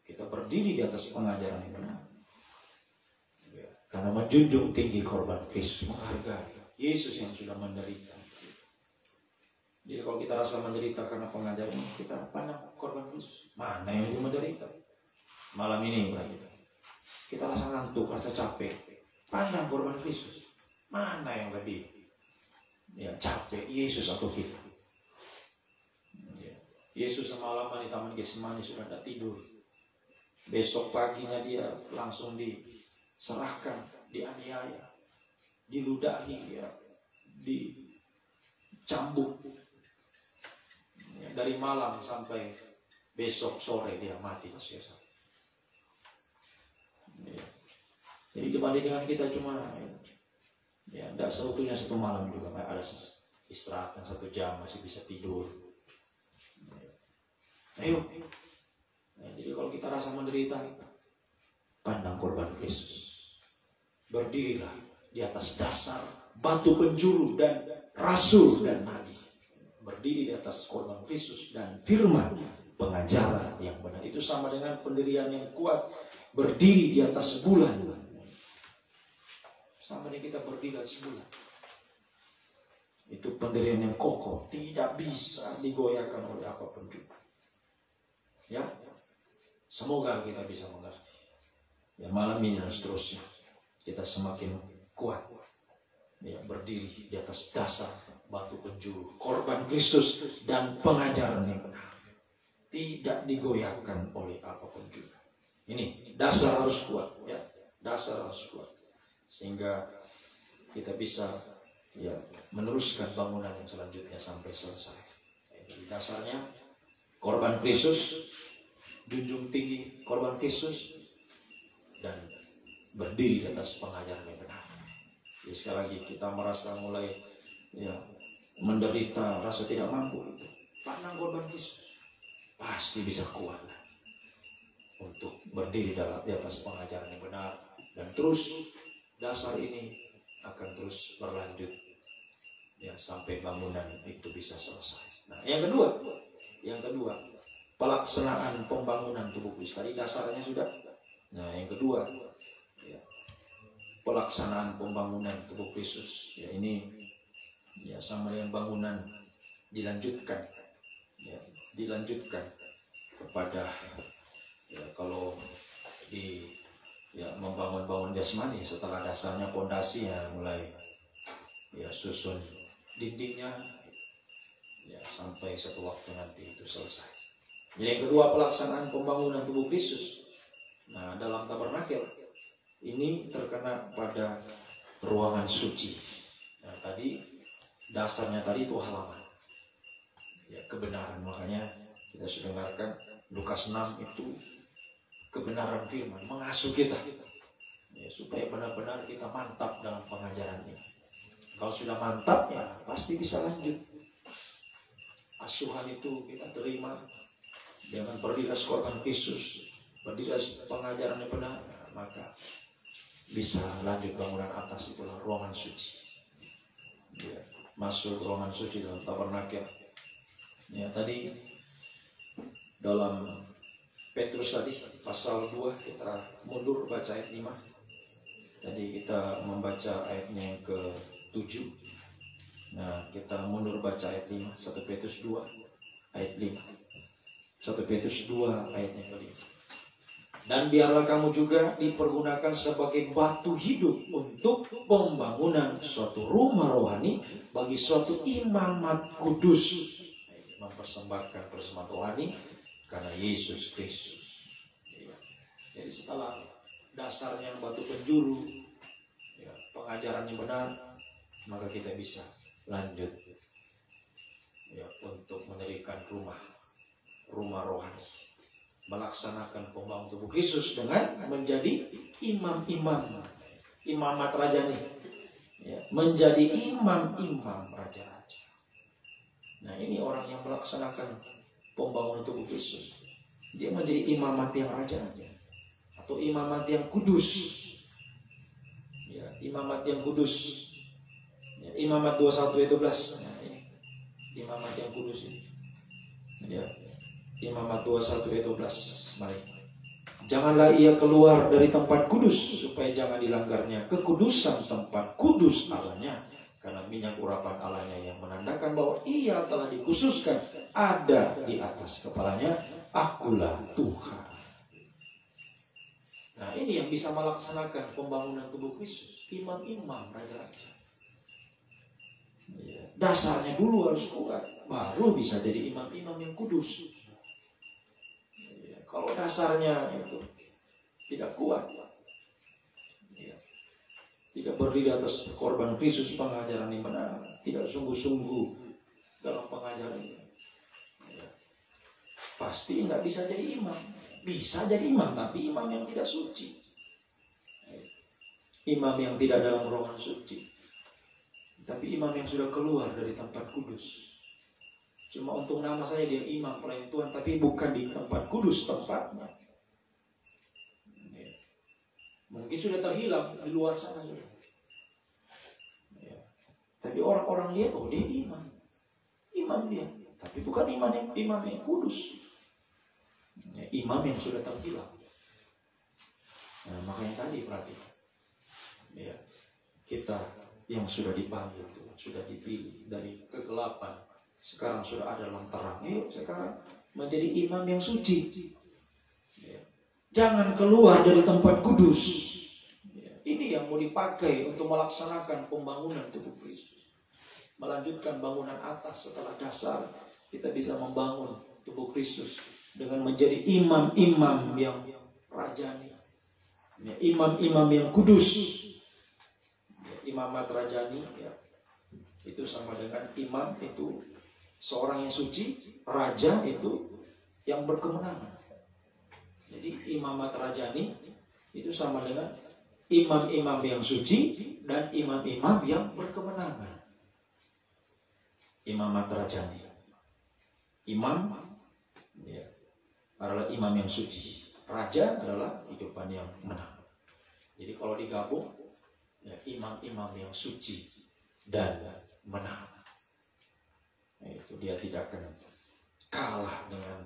Kita berdiri di atas pengajaran yang benar. Karena menjunjung tinggi korban Kristus, menghargai Yesus yang sudah menderita. Jadi kalau kita rasa menderita karena pengajaran ini, kita pandang korban Kristus. Mana yang lebih menderita? Malam ini kita rasa ngantuk, rasa capek. Pandang korban Kristus. Mana yang lebih capek, Yesus atau kita? Yesus semalaman di Taman Getsemani sudah tidak tidur. Besok paginya dia langsung diserahkan, dianiaya, diludahi, dicambuk. Dari malam sampai besok sore dia mati sia-sia. Jadi dibanding dengan kita cuma tidak seutuhnya 1 malam juga, ada istirahat 1 jam masih bisa tidur. Ayo. Jadi kalau kita rasa menderita, pandang korban Kristus. Berdirilah di atas dasar batu penjuru dan rasul dan nabi. Berdiri di atas korban Kristus dan firman pengajaran yang benar. Itu sama dengan pendirian yang kuat. Berdiri di atas bulan. Sama dengan kita berdiri di atas bulan. Itu pendirian yang kokoh, tidak bisa digoyahkan oleh apapun juga. Semoga kita bisa mengerti. Malam ini dan seterusnya kita semakin kuat. Berdiri di atas dasar batu penjuru, korban Kristus dan pengajaran yang benar. Tidak digoyahkan oleh apapun juga. Ini dasar harus kuat, dasar harus kuat. Sehingga kita bisa meneruskan bangunan yang selanjutnya sampai selesai. Jadi dasarnya korban Kristus, junjung tinggi korban Kristus, dan berdiri di atas pengajaran yang benar. Jadi sekali lagi kita merasa mulai ya menderita, rasa tidak mampu, pandang korban Kristus, pasti bisa kuat untuk berdiri di atas pengajaran yang benar, dan terus dasar ini akan terus berlanjut ya sampai bangunan itu bisa selesai. Nah, yang kedua, pelaksanaan pembangunan tubuh Kristus. Tadi dasarnya sudah. Nah, yang kedua, ya, pelaksanaan pembangunan tubuh Kristus. Ya, ini ya sama dengan bangunan dilanjutkan kepada ya kalau di ya membangun jasmani, setelah dasarnya pondasi ya mulai ya susun dindingnya ya sampai satu waktu nanti itu selesai. Jadi yang kedua, pelaksanaan pembangunan tubuh Kristus. Nah, dalam tabernakel ini terkena pada ruangan suci. Nah, tadi dasarnya tadi itu halaman ya, kebenaran. Makanya kita sudah dengarkan Lukas 6 itu kebenaran firman mengasuh kita ya, supaya benar-benar kita mantap dalam pengajaran ini. Kalau sudah mantap ya pasti bisa lanjut. Asuhan itu kita terima dengan berdiri atas korban Kristus, berdiri atas pengajaran yang benar, maka bisa lanjut bangunan atas, itulah ruangan suci ya, masuk ruangan suci dalam tabernakel ya. Tadi dalam Petrus tadi pasal 2 kita mundur baca ayat 5. Tadi kita membaca ayatnya yang ke-7. Nah, kita mundur baca ayat 5. 1 Petrus 2 ayat 5. 1 Petrus 2 ayatnya ke-5. Dan biarlah kamu juga dipergunakan sebagai batu hidup untuk pembangunan suatu rumah rohani bagi suatu imamat kudus, mempersembahkan persembahan rohani karena Yesus Kristus. Jadi setelah dasarnya batu penjuru ya, pengajaran yang benar, maka kita bisa lanjut ya untuk mendirikan rumah rohani, melaksanakan pembangunan tubuh Kristus dengan menjadi imam-imam, imamat rajani ya, menjadi imam-imam raja-raja. Nah, ini orang yang melaksanakan pembangunan tubuh Kristus, dia menjadi imamat yang raja-raja atau imamat yang kudus ya, imamat yang kudus ya, Imamat 21:12. Nah, ini imamat yang kudus ini ya, Imamat 21:12. Mari, janganlah ia keluar dari tempat kudus supaya jangan dilanggarnya kekudusan tempat kudus Allahnya, karena minyak urapan Allahnya yang menandakan bahwa ia telah dikhususkan ada di atas kepalanya, akulah Tuhan. Nah, ini yang bisa melaksanakan pembangunan tubuh Kristus, imam-imam raja-raja ya, dasarnya dulu harus kuat, baru bisa jadi imam-imam yang kudus ya. Kalau dasarnya itu tidak kuat ya, tidak berdiri atas korban Kristus, pengajaran yang benar, tidak sungguh-sungguh dalam pengajaran ini ya, pasti nggak bisa jadi imam. Bisa jadi imam, tapi imam yang tidak suci, imam yang tidak dalam ruangan suci, tapi imam yang sudah keluar dari tempat kudus. Cuma untuk nama saya dia imam pelayan Tuhan, tapi bukan di tempat kudus tempatnya. Mungkin sudah terhilang di luar sana sudah. Tapi orang-orang lihat, oh dia imam dia, tapi bukan imam yang kudus. Ya, imam yang sudah terhilang. Nah, makanya tadi perhatikan ya, kita yang sudah dipanggil Tuhan, sudah dipilih dari kegelapan, sekarang sudah ada dalam terang. Yuk sekarang menjadi imam yang suci ya. Jangan keluar dari tempat kudus ya. Ini yang mau dipakai untuk melaksanakan pembangunan tubuh Kristus, melanjutkan bangunan atas. Setelah dasar, kita bisa membangun tubuh Kristus dengan menjadi imam-imam yang rajani ya, imam-imam yang kudus ya, imamat rajani ya, itu sama dengan imam itu seorang yang suci, raja itu yang berkemenangan. Jadi imamat rajani itu sama dengan imam-imam yang suci dan imam-imam yang berkemenangan. Imamat rajani. Imam ya, adalah imam yang suci. Raja adalah kehidupan yang menang. Jadi kalau digabung, ya, imam-imam yang suci dan menang. Nah, itu dia tidak akan kalah dengan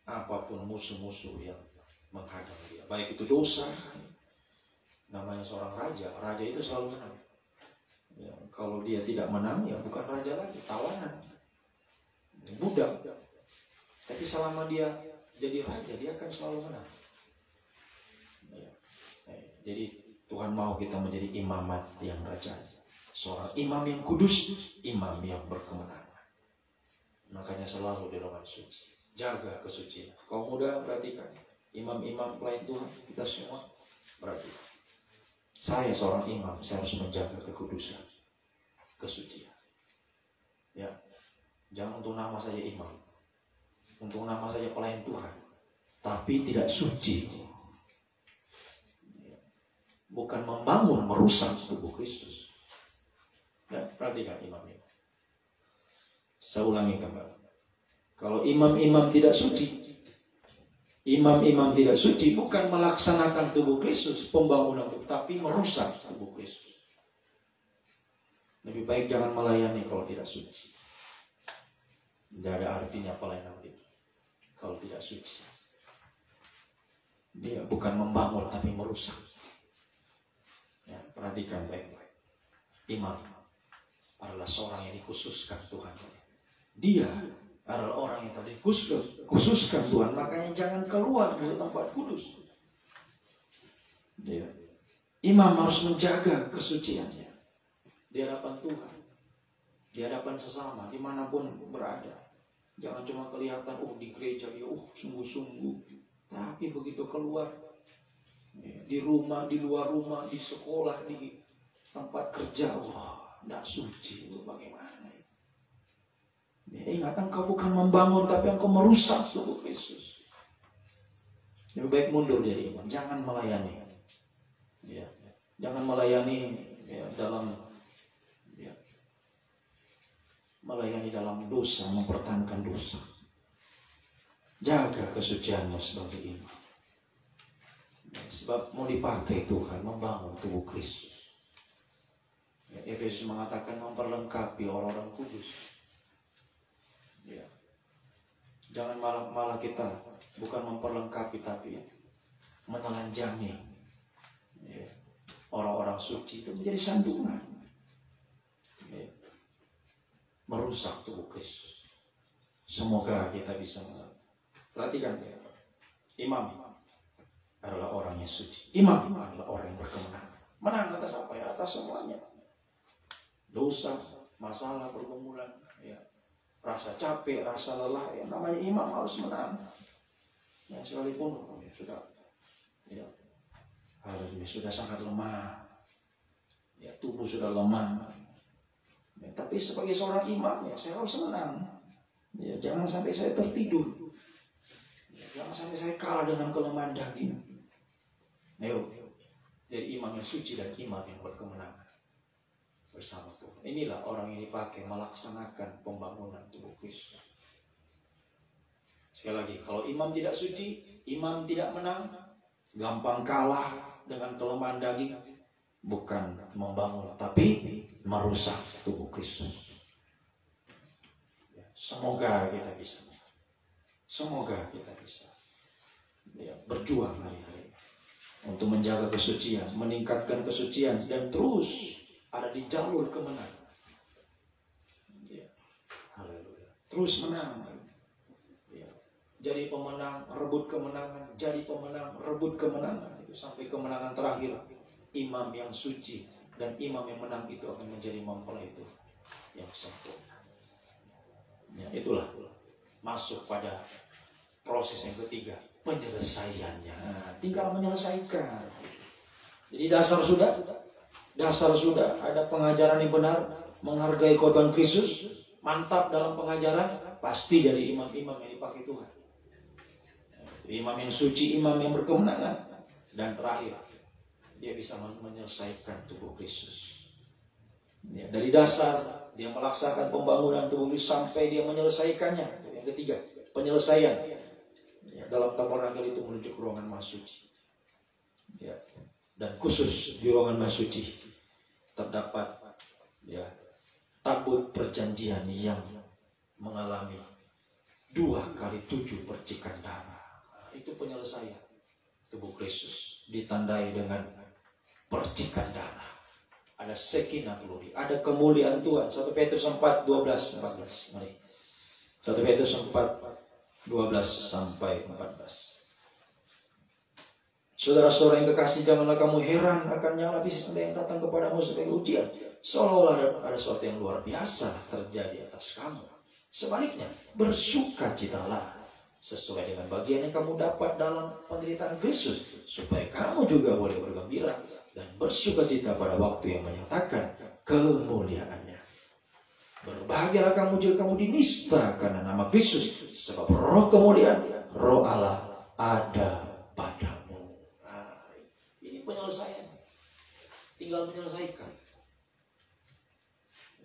apapun musuh-musuh yang menghadang dia. Baik itu dosa. Namanya seorang raja, raja itu selalu menang. Ya, kalau dia tidak menang, ya bukan raja lagi, tawanan, budak. Tapi selama dia jadi raja, dia akan selalu menang. Ya. Jadi Tuhan mau kita menjadi imamat yang raja, seorang imam yang kudus, imam yang berkemenangan. Makanya selalu di ruangan suci, jaga kesucian. Kaum muda perhatikan, imam-imam pelayan Tuhan, kita semua perhatikan. Saya seorang imam, saya harus menjaga kekudusan, kesucian. Ya, jangan untuk nama saja imam, untuk nama saja pelayan Tuhan, tapi tidak suci. Bukan membangun, merusak tubuh Kristus. Ya, perhatikan imam-imam. Saya ulangi kembali. Kalau imam-imam tidak suci, imam-imam tidak suci bukan melaksanakan tubuh Kristus, pembangunan tubuh, tapi merusak tubuh Kristus. Lebih baik jangan melayani kalau tidak suci. Tidak ada artinya pelayanan itu kalau tidak suci. Dia bukan membangun tapi merusak. Ya, perhatikan baik-baik. Imam adalah seorang yang dikhususkan Tuhan. Dia adalah orang yang tadi khususkan Tuhan. Makanya jangan keluar dari tempat kudus. Ya. Imam harus menjaga kesuciannya di hadapan Tuhan, di hadapan sesama, dimanapun berada. Jangan cuma kelihatan, di gereja dia, sungguh-sungguh. Tapi begitu keluar, di rumah, di luar rumah, di sekolah, di tempat kerja, tidak suci. Itu bagaimana? Ya, ingat, engkau bukan membangun, tapi engkau merusak tubuh Kristus. Lebih baik mundur dari iman. Jangan melayani. Ya, jangan melayani ya, melayani dalam dosa, mempertahankan dosa. Jaga kesucianmu sebagai imam. Sebab mau dipakai Tuhan membangun tubuh Kristus. Ya, Efesus mengatakan memperlengkapi orang-orang kudus. Ya. Jangan malah kita bukan memperlengkapi tapi menelanjangi ya, orang-orang suci itu menjadi sandungan. Ya. Merusak tubuh Kristus. Semoga kita bisa perhatikan ya. Imam adalah orang yang suci. Imam adalah orang yang berkemenangan. Menang atas apa ya? Atas semuanya. Dosa, masalah, pergumulan, ya. Rasa capek, rasa lelah, yang namanya imam harus menang. Ya, sekalipun sudah sangat lemah, ya, tubuh sudah lemah. Ya, tapi sebagai seorang imam, ya, saya harus menang. Ya, jangan sampai saya tertidur. Ya, jangan sampai saya kalah dengan kelemahan daging. Ayo, jadi imam yang suci dan imam yang berkemenangan bersama Tuhan. Inilah orang yang dipakai melaksanakan pembangunan tubuh Kristus. Sekali lagi, kalau imam tidak suci, imam tidak menang, gampang kalah dengan kelemahan daging, bukan membangun, tapi merusak tubuh Kristus. Semoga kita bisa. Semoga kita bisa berjuang hari-hari untuk menjaga kesucian, meningkatkan kesucian, dan terus ada di jalur kemenangan. Ya. Haleluya. Terus menang. Ya. Jadi pemenang, rebut kemenangan. Jadi pemenang, rebut kemenangan. Itu sampai kemenangan terakhir. Imam yang suci dan imam yang menang itu akan menjadi mempelai itu yang sempurna. Ya, itulah masuk pada proses yang ketiga, penyelesaiannya. Nah, tinggal menyelesaikan. Jadi dasar sudah ada pengajaran yang benar, menghargai korban Kristus, mantap dalam pengajaran, pasti jadi imam-imam yang dipakai Tuhan. Imam yang suci, imam yang berkemenangan. Dan terakhir, dia bisa menyelesaikan tubuh Kristus. Ya, dari dasar dia melaksanakan pembangunan tubuh Kristus sampai dia menyelesaikannya. Yang ketiga, penyelesaian. Ya, dalam tabernakel itu menuju ke ruangan Maha Suci. Ya, dan khusus di ruangan Maha Suci terdapat ya tabut perjanjian yang mengalami 2x7 percikan darah. Itu penyelesaian tubuh Kristus ditandai dengan percikan darah. Ada sekinah glory, ada kemuliaan Tuhan. 1 Petrus 4:12-14. Mari. 1 Petrus 4:12-14. Saudara-saudara yang kekasih, janganlah kamu heran akan yang lapis yang datang kepadamu sebagai ujian, seolah-olah ada sesuatu yang luar biasa terjadi atas kamu. Sebaliknya, bersukacitalah sesuai dengan bagian yang kamu dapat dalam penderitaan Kristus, supaya kamu juga boleh bergembira dan bersukacita pada waktu yang menyatakan kemuliaannya. Berbahagialah kamu jika kamu dinista karena nama Kristus, sebab roh kemuliaan, roh Allah ada padamu. Penyelesaian, tinggal menyelesaikan.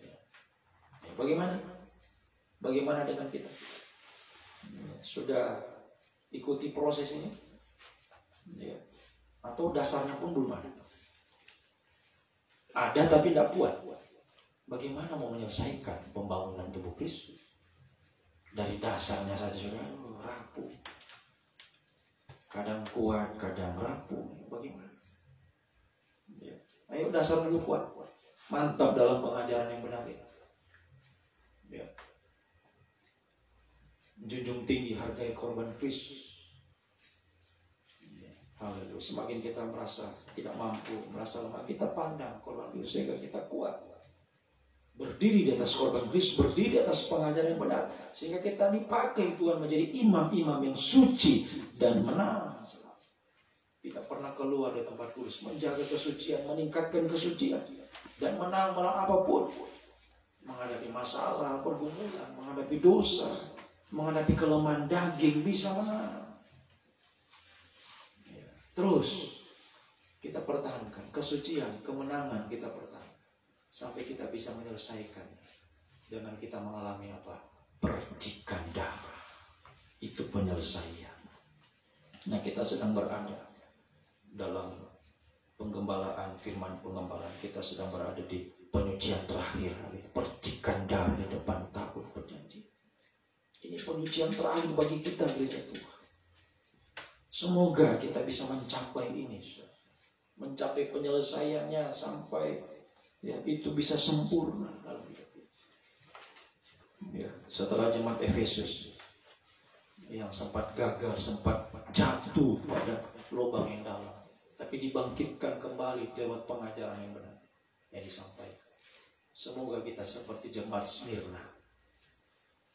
Ya. Bagaimana dengan kita? Sudah ikuti proses ini? Ya. Atau dasarnya pun belum ada? Ada tapi tidak kuat. Bagaimana mau menyelesaikan pembangunan tubuh Kristus? Dari dasarnya saja sudah rapuh. Kadang kuat, kadang rapuh. Bagaimana? Ayo dasar dulu kuat, mantap dalam pengajaran yang benar. Ya. Junjung tinggi hargai korban Kristus. Ya. Haleluya. Semakin kita merasa tidak mampu, merasa lemah, kita pandang korban Kristus sehingga kita kuat. Berdiri di atas korban Kristus, berdiri di atas pengajaran yang benar, sehingga kita dipakai Tuhan menjadi imam-imam yang suci dan menang. Tidak pernah keluar dari tempat kudus, menjaga kesucian, meningkatkan kesucian, dan menang apapun. Menghadapi masalah, pergumulan, menghadapi dosa, menghadapi kelemahan daging, bisa menang. Terus kita pertahankan kesucian, kemenangan kita pertahankan sampai kita bisa menyelesaikan dengan kita mengalami apa? Percikan darah. Itu penyelesaian. Nah, kita sedang berada dalam penggembalaan, firman penggembalaan, kita sedang berada di penyucian terakhir, percikan darah di depan tabut perjanjian. Ini penyucian terakhir bagi kita, gereja Tuhan. Semoga kita bisa mencapai ini, mencapai penyelesaiannya sampai ya itu bisa sempurna dalam hidup kita. Ya, setelah jemaat Efesus yang sempat gagal, sempat jatuh pada lubang yang dalam, tapi dibangkitkan kembali lewat pengajaran yang benar yang disampaikan. Semoga kita seperti jemaat Smyrna.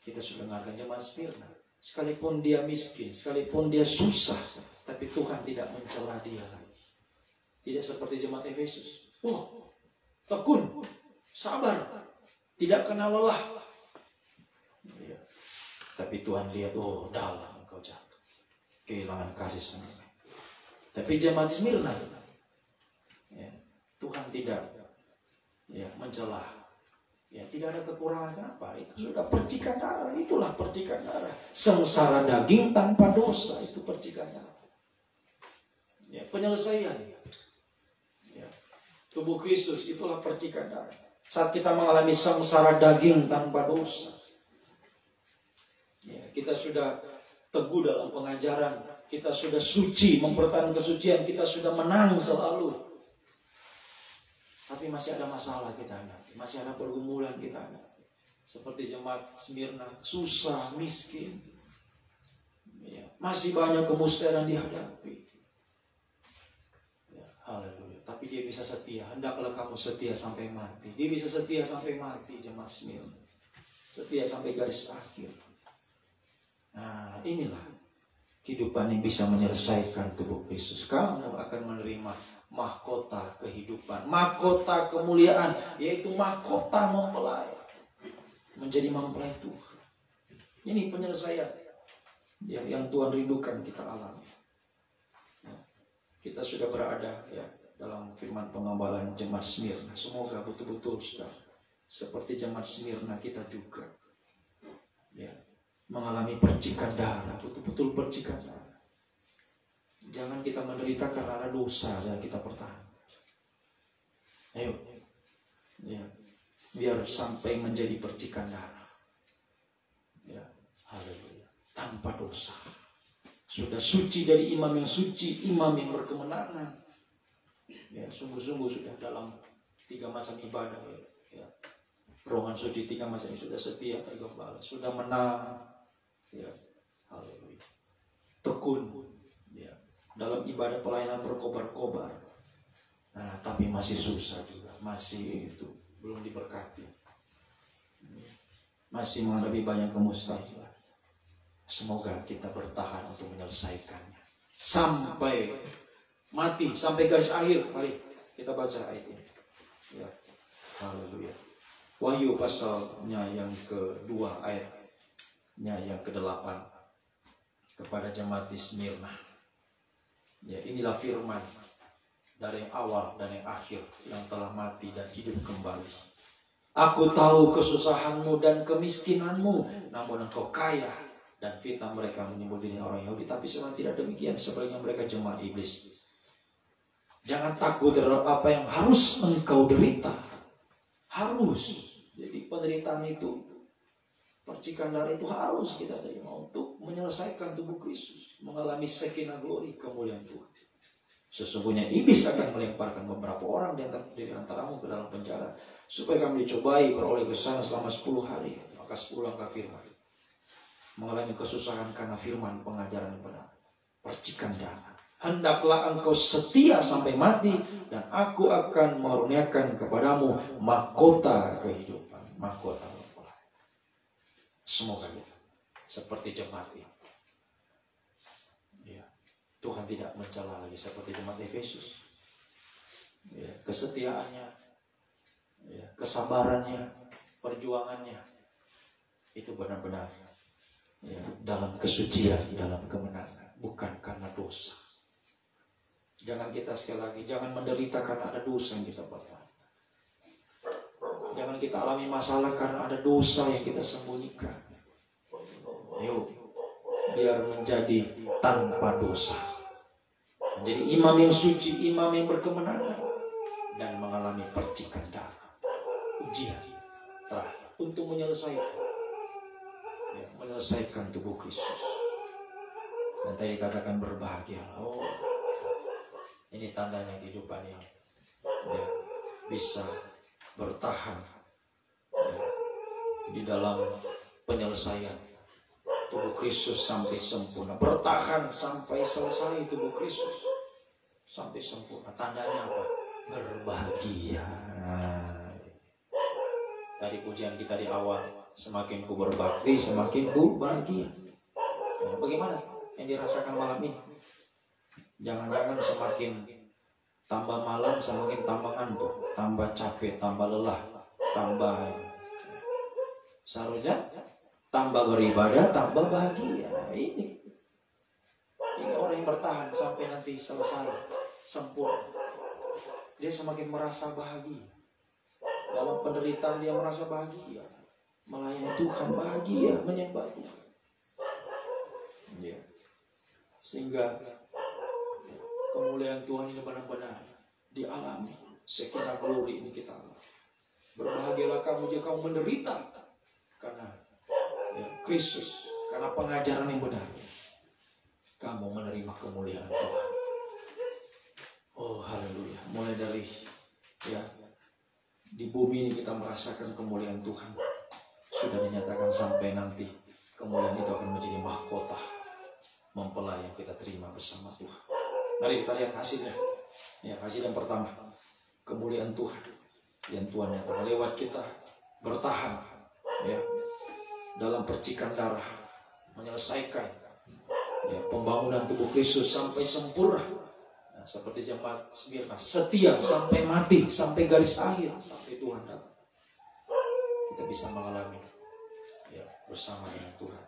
Kita sudah dengarkan jemaat Smyrna. Sekalipun dia miskin, sekalipun dia susah, tapi Tuhan tidak mencela dia lagi. Tidak seperti jemaat Efesus. Tekun, sabar, tidak kenal lelah. Ya. Tapi Tuhan lihat, dalam engkau jatuh, kehilangan kasih sayang. Tapi jemaat Smyrna, ya, Tuhan tidak mencela, ya, tidak ada kekurangan. Kenapa? Itu sudah percikan darah, itulah percikan darah. Sengsara daging tanpa dosa, itu percikan darah. Ya, penyelesaian, ya, tubuh Kristus, itulah percikan darah. Saat kita mengalami sengsara daging tanpa dosa, ya, kita sudah teguh dalam pengajaran. Kita sudah suci, mempertahankan kesucian, kita sudah menang selalu. Tapi masih ada masalah kita hadapi, masih ada pergumulan kita hadapi. Seperti jemaat Smyrna, susah, miskin. Ya, masih banyak kemusteran dihadapi. Ya, haleluya. Tapi dia bisa setia, hendaklah kamu setia sampai mati. Dia bisa setia sampai mati, jemaat Smyrna. Setia sampai garis akhir. Nah, inilah kehidupan yang bisa menyelesaikan tubuh Kristus. Kamu akan menerima mahkota kehidupan, mahkota kemuliaan, yaitu mahkota mempelai. Menjadi mempelai Tuhan. Ini penyelesaian yang Tuhan rindukan kita alami. Kita sudah berada ya dalam firman pengembalaan jemaat Smyrna. Semoga betul-betul sudah seperti jemaat Smyrna kita juga ya, mengalami percikan darah, betul-betul percikan darah. Jangan kita menderita karena ada dosa dan kita bertahan. Ayo, ya, biar sampai menjadi percikan darah. Ya, haleluya. Tanpa dosa. Sudah suci jadi imam yang suci, imam yang berkemenangan. Ya, sungguh-sungguh sudah dalam 3 macam ibadah. Ya. Roman suci 3 macam ini sudah setia, tergembala, sudah menang. Ya, haleluya. Tekun. Ya. Dalam ibadah pelayanan berkobar-kobar. Nah, tapi masih susah juga, masih itu belum diberkati, masih menghadapi banyak kemustahilan. Semoga kita bertahan untuk menyelesaikannya sampai mati, sampai garis akhir. Mari kita baca ayat ini. Ya, haleluya. Wahyu pasalnya yang kedua ayatnya yang ke-8 kepada jemaat di Smyrna. Ya, inilah firman dari yang awal dan yang akhir, yang telah mati dan hidup kembali. Aku tahu kesusahanmu dan kemiskinanmu, namun engkau kaya, dan fitnah mereka menyebut diri orang Yahudi, tapi sebenarnya tidak demikian, sebaliknya mereka jemaat iblis. Jangan takut terhadap apa yang harus engkau derita. Harus. Jadi penderitaan itu, percikan darah itu harus kita terima untuk menyelesaikan tubuh Kristus, mengalami Shekinah glory, kemuliaan Tuhan. Sesungguhnya iblis akan melemparkan beberapa orang di antaramu ke dalam penjara, supaya kamu dicobai beroleh kesana selama 10 hari. Maka 10 angka firman. Mengalami kesusahan karena firman pengajaran yang benar. Percikan darah. Hendaklah engkau setia sampai mati, dan aku akan mengaruniakan kepadamu mahkota kehidupan. Mahkota mempelai. Semoga kita seperti jemaat ini. Ya. Tuhan tidak mencela lagi seperti jemaat Efesus. Ya, kesetiaannya, ya, kesabarannya, perjuangannya itu benar-benar ya, dalam kesucian, dalam kemenangan, bukan karena dosa. Jangan kita sekali lagi, jangan menderita karena ada dosa yang kita buat. Jangan kita alami masalah karena ada dosa yang kita sembunyikan. Ayo, biar menjadi tanpa dosa, menjadi imam yang suci, imam yang berkemenangan, dan mengalami percikan darah. Ujian terakhir untuk menyelesaikan, ya, menyelesaikan tubuh Kristus. Dan tadi dikatakan berbahagia. Oh, ini tandanya kehidupan yang ya, bisa bertahan ya, di dalam penyelesaian tubuh Kristus sampai sempurna. Bertahan sampai selesai tubuh Kristus sampai sempurna. Tandanya apa? Berbahagia. Tadi pujian kita di awal, semakin ku berbakti, semakin ku bahagia. Nah, bagaimana yang dirasakan malam ini? Jangan-jangan semakin tambah malam, semakin tambah ngantuk, tambah capek, tambah lelah, tambah seharusnya tambah beribadah, tambah bahagia. Ini orang yang bertahan sampai nanti selesai sempurna. Dia semakin merasa bahagia. Dalam penderitaan dia merasa bahagia, melayani Tuhan bahagia, menyembah Tuhan. Ya. Sehingga kemuliaan Tuhan ini benar-benar dialami. Shekinah glory ini kita alami. Berbahagialah kamu jika kamu menderita karena ya, Kristus, karena pengajaran yang benar. Kamu menerima kemuliaan Tuhan. Oh haleluya. Mulai dari ya di bumi ini kita merasakan kemuliaan Tuhan. Sudah dinyatakan sampai nanti kemuliaan itu akan menjadi mahkota mempelai yang kita terima bersama Tuhan. Mari kita lihat hasilnya. Ya, hasil yang pertama, kemuliaan Tuhan yang Tuhan nyatakan lewat kita bertahan ya dalam percikan darah, menyelesaikan ya, pembangunan tubuh Kristus sampai sempurna. Nah, seperti jemaat Smyrna, setia sampai mati, sampai garis akhir, sampai Tuhan datang. Kita bisa mengalami ya bersama dengan Tuhan.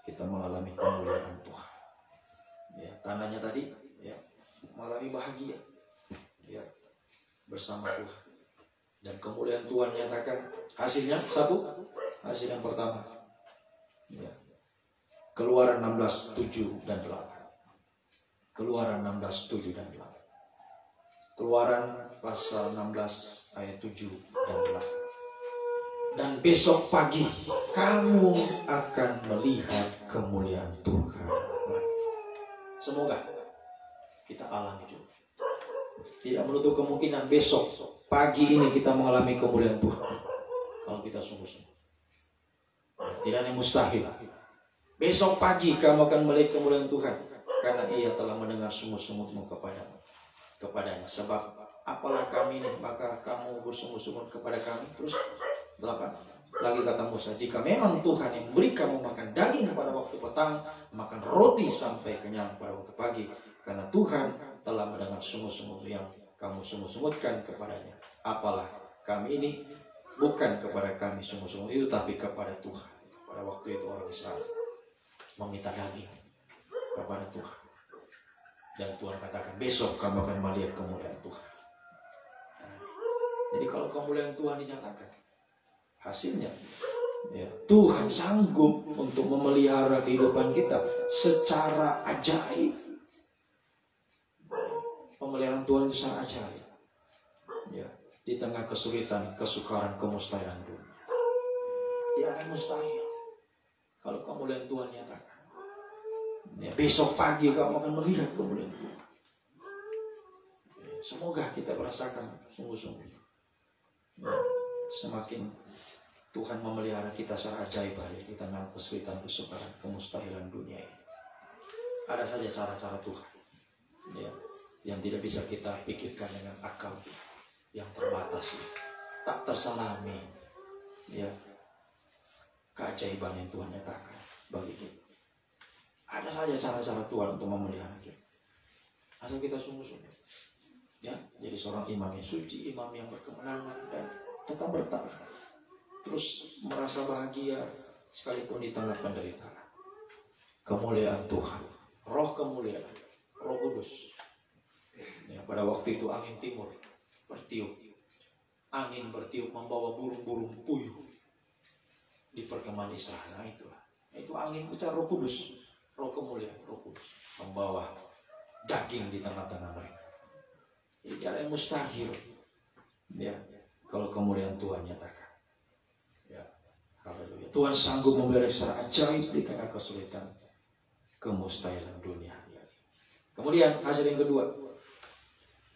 Kita mengalami kemuliaan Tuhan. Ya, tandanya tadi ya, mengalami bahagia. ya, bersama Tuhan. Dan kemuliaan Tuhan nyatakan hasilnya satu, hasil yang pertama, ya, Keluaran 16:7 dan 8. Keluaran 16:7 dan 8. Keluaran pasal 16 ayat 7 dan 8. Dan besok pagi kamu akan melihat kemuliaan Tuhan. Semoga kita alami juga. Tidak menutup kemungkinan besok pagi ini kita mengalami kemuliaan Tuhan. Kalau kita sungguh-sungguh. Tidak ada yang mustahil. Besok pagi kamu akan melihat kemuliaan Tuhan. Karena ia telah mendengar sungut-sungutmu kepadanya. Sebab apalah kami ini, maka kamu bersungut-sungut kepada kami. Terus 8. Lagi kata Musa, jika memang Tuhan yang memberi kamu makan daging pada waktu petang, makan roti sampai kenyang pada waktu pagi. Karena Tuhan telah mendengar sungut-sungut yang kamu sungut-sungutkan kepadanya. Apalah kami ini, bukan kepada kami sungut-sungut itu, tapi kepada Tuhan. Pada waktu itu orang Israel meminta daging kepada Tuhan. Dan Tuhan katakan, besok kamu akan melihat kemuliaan Tuhan. Jadi kalau kemuliaan Tuhan dinyatakan, hasilnya ya, Tuhan sanggup untuk memelihara kehidupan kita secara ajaib. Pemeliharaan Tuhan itu sangat ajaib. Ya, di tengah kesulitan, kesukaran, kemustahilan dunia. Tidak ada yang mustahil kalau kemuliaan Tuhan nyatakan. Ya, besok pagi kamu akan melihat kemuliaan Tuhan. Ya, semoga kita merasakan sungguh-sungguh. Ya, semakin Tuhan memelihara kita secara ajaib di tengah kesulitan, kesukaran, kemustahilan dunia ini. Ada saja cara-cara Tuhan, ya, yang tidak bisa kita pikirkan dengan akal yang terbatas, tak tersalami, ya, keajaiban yang Tuhan nyatakan bagi kita. Ada saja cara-cara Tuhan untuk memelihara kita, asal kita sungguh-sungguh, ya, jadi seorang imam yang suci, imam yang berkemenangan dan tetap bertahan. Terus merasa bahagia sekalipun di tengah penderitaan. Kemuliaan Tuhan, roh kemuliaan, Roh Kudus. Ya, pada waktu itu angin timur bertiup. Angin bertiup membawa burung-burung puyuh di perkemahan Israel. Nah, itu angin bicara Roh Kudus, roh kemuliaan, Roh Kudus membawa daging di tengah-tengah mereka. Jadi tidak ada yang mustahil. Ya, kalau kemuliaan Tuhan nyatakan. Haleluya. Tuhan sanggup memelihara secara ajaib di tengah kesulitan, kemustahilan dunia. Kemudian hasil yang kedua,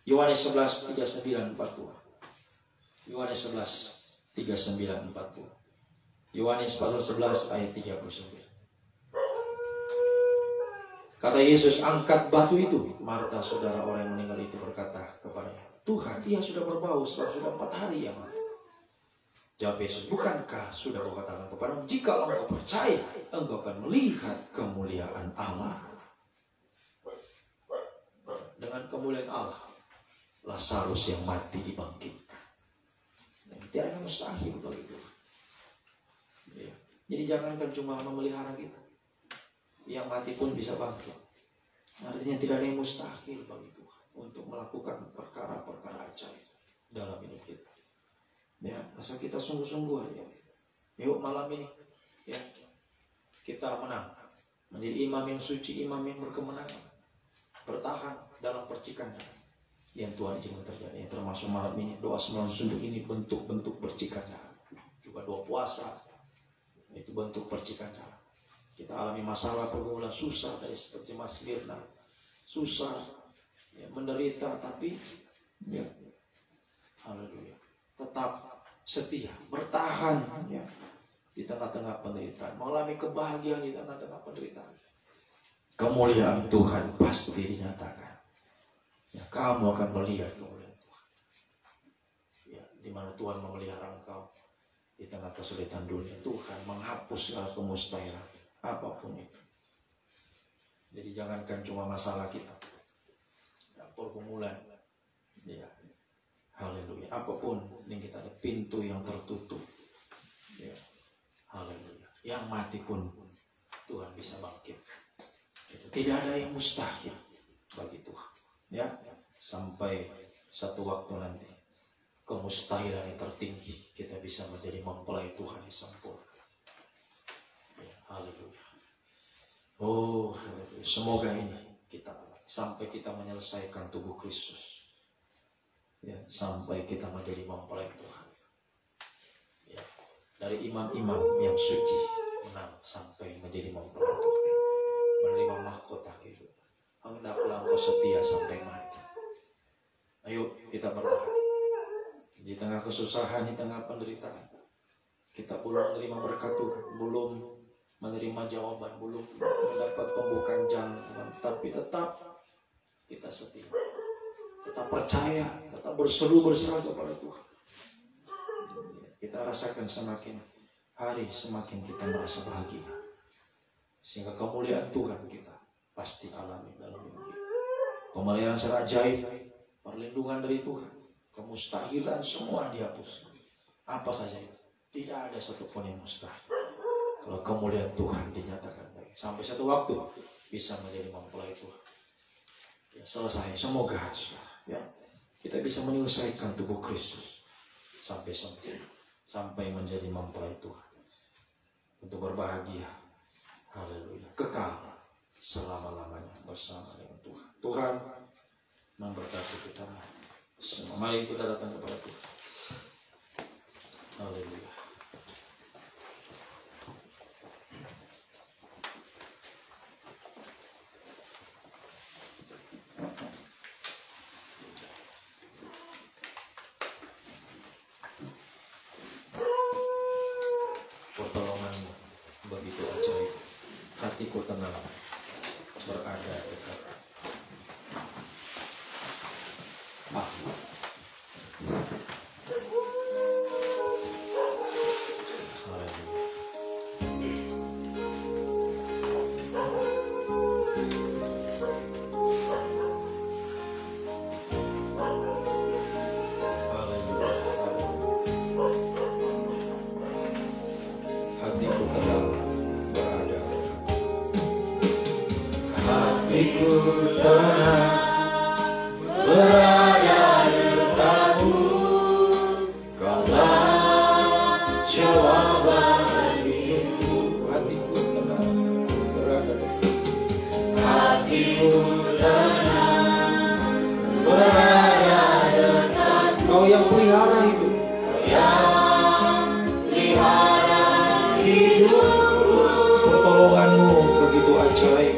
Yohanes 11, 39, 40. Yohanes 11, 39, 40. Yohanes pasal 11 ayat 39. Kata Yesus, angkat batu itu. Marta, saudara orang yang meninggal itu, berkata kepadanya, Tuhan, ia sudah berbau sebab sudah 4 hari yang mati. Jawab Yesus, bukankah sudah kau katakan kepadamu, jika engkau percaya, engkau akan melihat kemuliaan Allah. Dengan kemuliaan Allah, Lazarus yang mati dibangkitkan. Tidak ada mustahil bagi Tuhan. Ya. Jadi jangankan cuma memelihara kita, yang mati pun bisa bangkit. Artinya tidak ada yang mustahil bagi Tuhan untuk melakukan perkara-perkara ajaib dalam hidup kita. Ya, asal kita sungguh-sungguh aja. Yuk malam ini, ya, kita menang, menjadi imam yang suci, imam yang berkemenangan, bertahan dalam percikannya yang Tuhan izinkan terjadi. Yang termasuk malam ini doa sembilan sunduk ini bentuk-bentuk percikannya. Juga doa puasa itu bentuk percikannya. Kita alami masalah pergumulan susah dari seperti Mas Mirna, susah, ya, menderita, tapi ya, haleluya, tetap setia, bertahan, ya, di tengah-tengah penderitaan, mengalami kebahagiaan di tengah-tengah penderitaan. Kemuliaan Tuhan pasti dinyatakan. Ya, kamu akan melihat kemuliaan Tuhan. Ya, di mana Tuhan memelihara engkau di tengah kesulitan dunia. Tuhan menghapus segala kemustahilan, apapun itu. Jadi jangankan cuma masalah kita, ya, pergumulan, ya, haleluya, apapun yang kita ada, pintu yang tertutup, ya, haleluya, yang mati pun Tuhan bisa bangkit. Tidak ada yang mustahil bagi Tuhan, ya, sampai satu waktu nanti kemustahilan yang tertinggi kita bisa menjadi mempelai Tuhan yang sempurna. Ya, haleluya. Oh, haleluya. Semoga ini kita sampai kita menyelesaikan tubuh Kristus. Ya, sampai kita menjadi mempelai Tuhan. Ya, dari imam-imam yang suci menang sampai menjadi mempelai Tuhan, menerima mahkota kehidupan. Hendaklah engkau setia sampai mati. Ayo kita berdoa. Di tengah kesusahan, di tengah penderitaan, kita belum menerima berkat Tuhan, belum menerima jawaban, belum mendapat pembukaan jalan Tuhan, tapi tetap kita setia, tetap percaya, tetap berseru berserah kepada Tuhan. Kita rasakan semakin hari semakin kita merasa bahagia, sehingga kemuliaan Tuhan kita pasti alami dalam hidup kita. Pemeliharaan secara ajaib, perlindungan dari Tuhan, kemustahilan semua dihapus. Apa saja itu, tidak ada satupun yang mustahil kalau kemuliaan Tuhan dinyatakan baik. Sampai satu waktu bisa menjadi mempelai Tuhan. Ya, selesai. Semoga ya, kita bisa menyelesaikan tubuh Kristus sampai sempurna, sampai menjadi mempelai Tuhan untuk berbahagia. Haleluya. Kekal selama-lamanya bersama dengan Tuhan. Tuhan memberkati kita semua. Mari kita datang kepada Tuhan. Haleluya. Pertolonganmu begitu ajaib. Hatiku tenang berada dekat. Pertolonganmu begitu ajaib.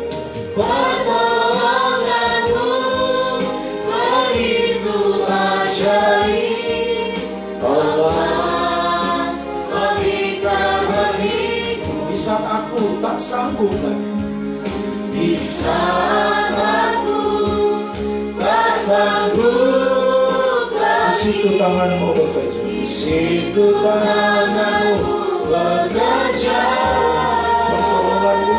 Pertolonganmu begitu ajaib. Allah mengikat hatiku. Di saat aku tak sanggup lagi. Di saat aku tak sanggup lagi. Di situ tanganmu bekerja. Di situ tanganmu bekerja. Pertolonganmu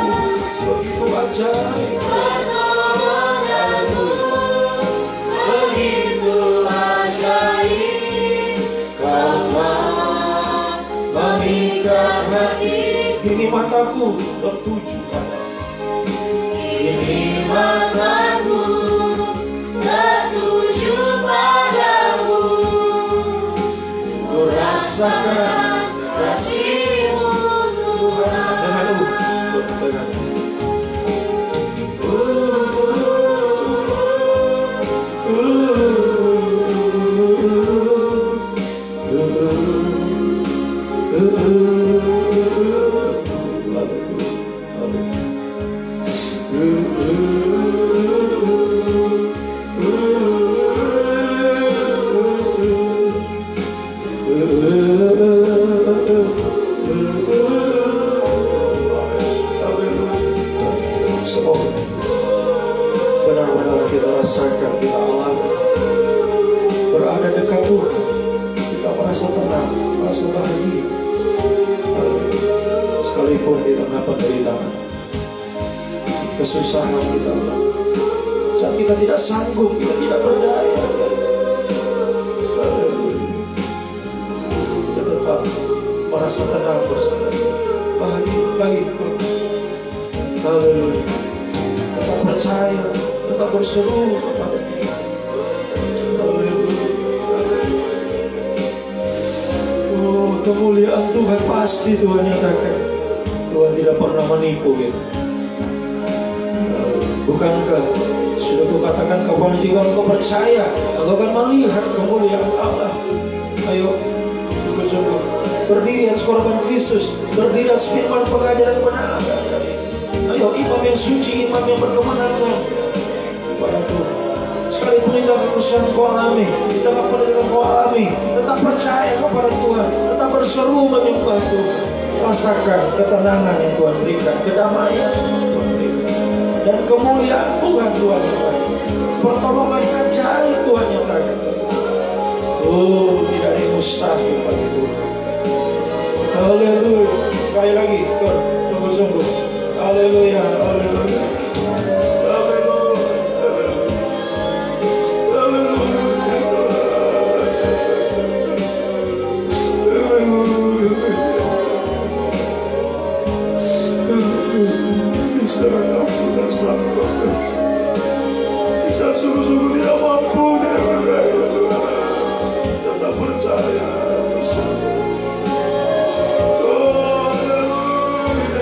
begitu ajaib. Pertolonganmu begitu ajaib. Kau mengikat hatiku. Kini mataku tertuju padamu. Kini mataku tertuju padamu. Ku rasakan kasih-Mu Tuhan. Dengan benar-benar kita rasakan, kita alami berada dekat Tuhan, kita merasa tenang, merasa bahagia. Sekalipun di tengah penderitaan, kesusahan kita, saat kita tidak sanggup, kita tidak berdaya, kita tetap merasa tenang bersama, bahagia. Haleluya. Tetap percaya, tetap berseru kepada Dia. Haleluya. kemuliaan Tuhan pasti Tuhan nyatakan. Tuhan tidak pernah menipu gitu. Bukankah sudah kukatakan kepada jika engkau percaya, engkau akan melihat kemuliaan Allah. Ayo, sungguh-sungguh berdiri atas korban Kristus, berdiri atas firman pengajaran benar. Ayo, imam yang suci, imam yang berkemenangan kepada Tuhan. Sekalipun kita kerusuhan kau alami, kita kemudian kau alami, tetap percaya kepada Tuhan, tetap berseru menyembah Tuhan. Rasakan ketenangan yang Tuhan berikan, kedamaian Tuhan berikan, dan kemuliaan Tuhan nyatakan. Pertolongan ajaib Tuhan nyatakan. Oh, tidak ada yang mustahil bagi Tuhan. Haleluya. Sekali lagi, sungguh-sungguh. Haleluya, haleluya. Bisa sungguh-sungguh tidak mampu, tidak berdaya, tetap percaya. Oh, haleluya.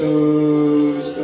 Yesus,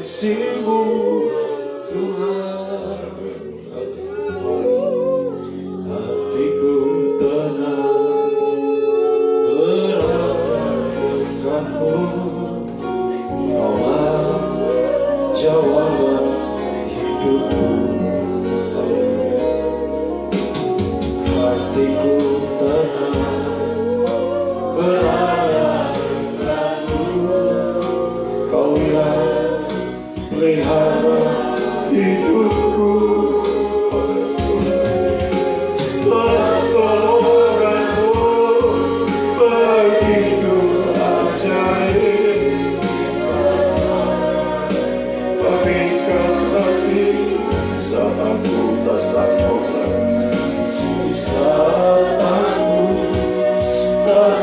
kasih-Mu Tuhan. Hatiku tenang berharap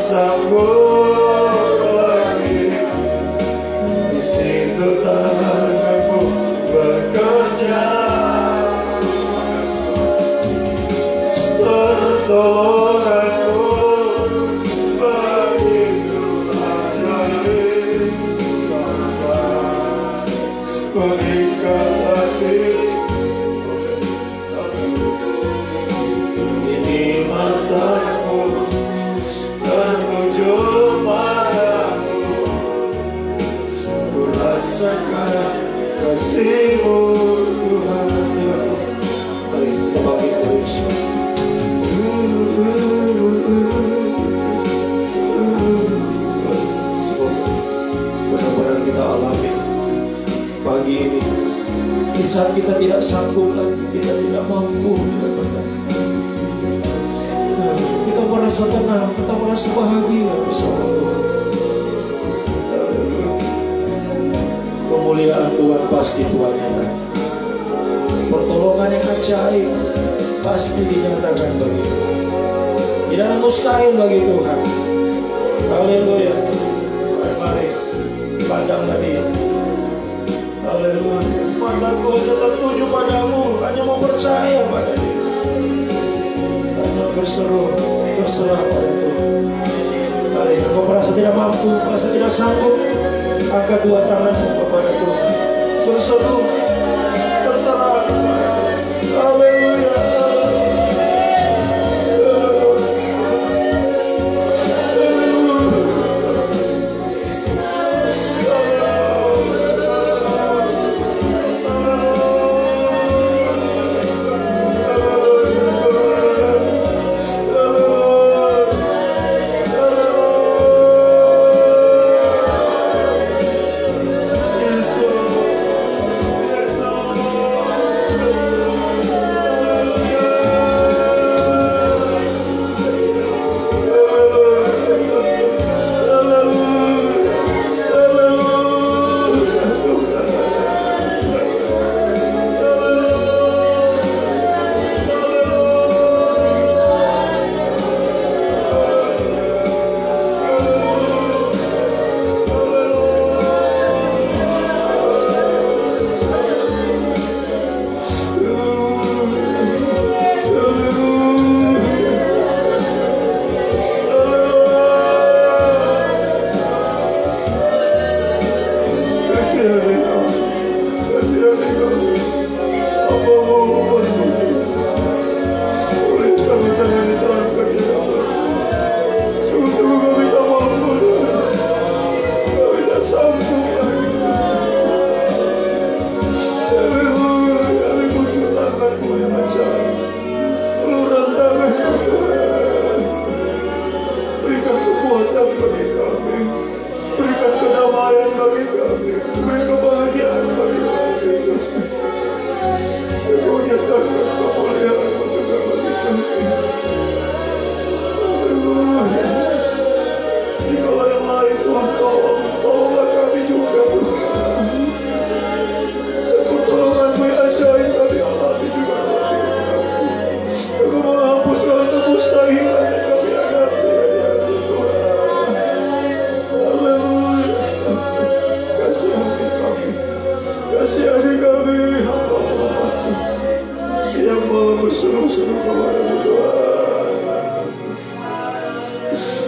sanggup lagi. Di situ tanganku bekerja, pertolonganmu begitu ajaib. Mengikat hati, ini mataku tertuju padamu. Ku rasakan kasih-Mu Tuhan. Mari kita bangkit bersama. Semoga benar-benar kita alami pagi ini, di saat kita tidak sanggup lagi, kita tidak mampu, kita merasa tenang, kita merasa bahagia bersama Tuhan. Kemuliaan Tuhan pasti Tuhan nyatakan, pertolongan yang ajaib pasti dinyatakan bagi kita. Tidak ada mustahil bagi Tuhan. Haleluya. Mari pandanglah Dia. Haleluya. Mataku hanya tertuju padamu, hanya mau percaya pada Dia, hanya berserah pada Tuhan. Mari, engkau merasa tidak mampu, merasa tidak sanggup, angkat dua tanganmu kepada Tuhan, berseru, terserah kepada Tuhan. Haleluya.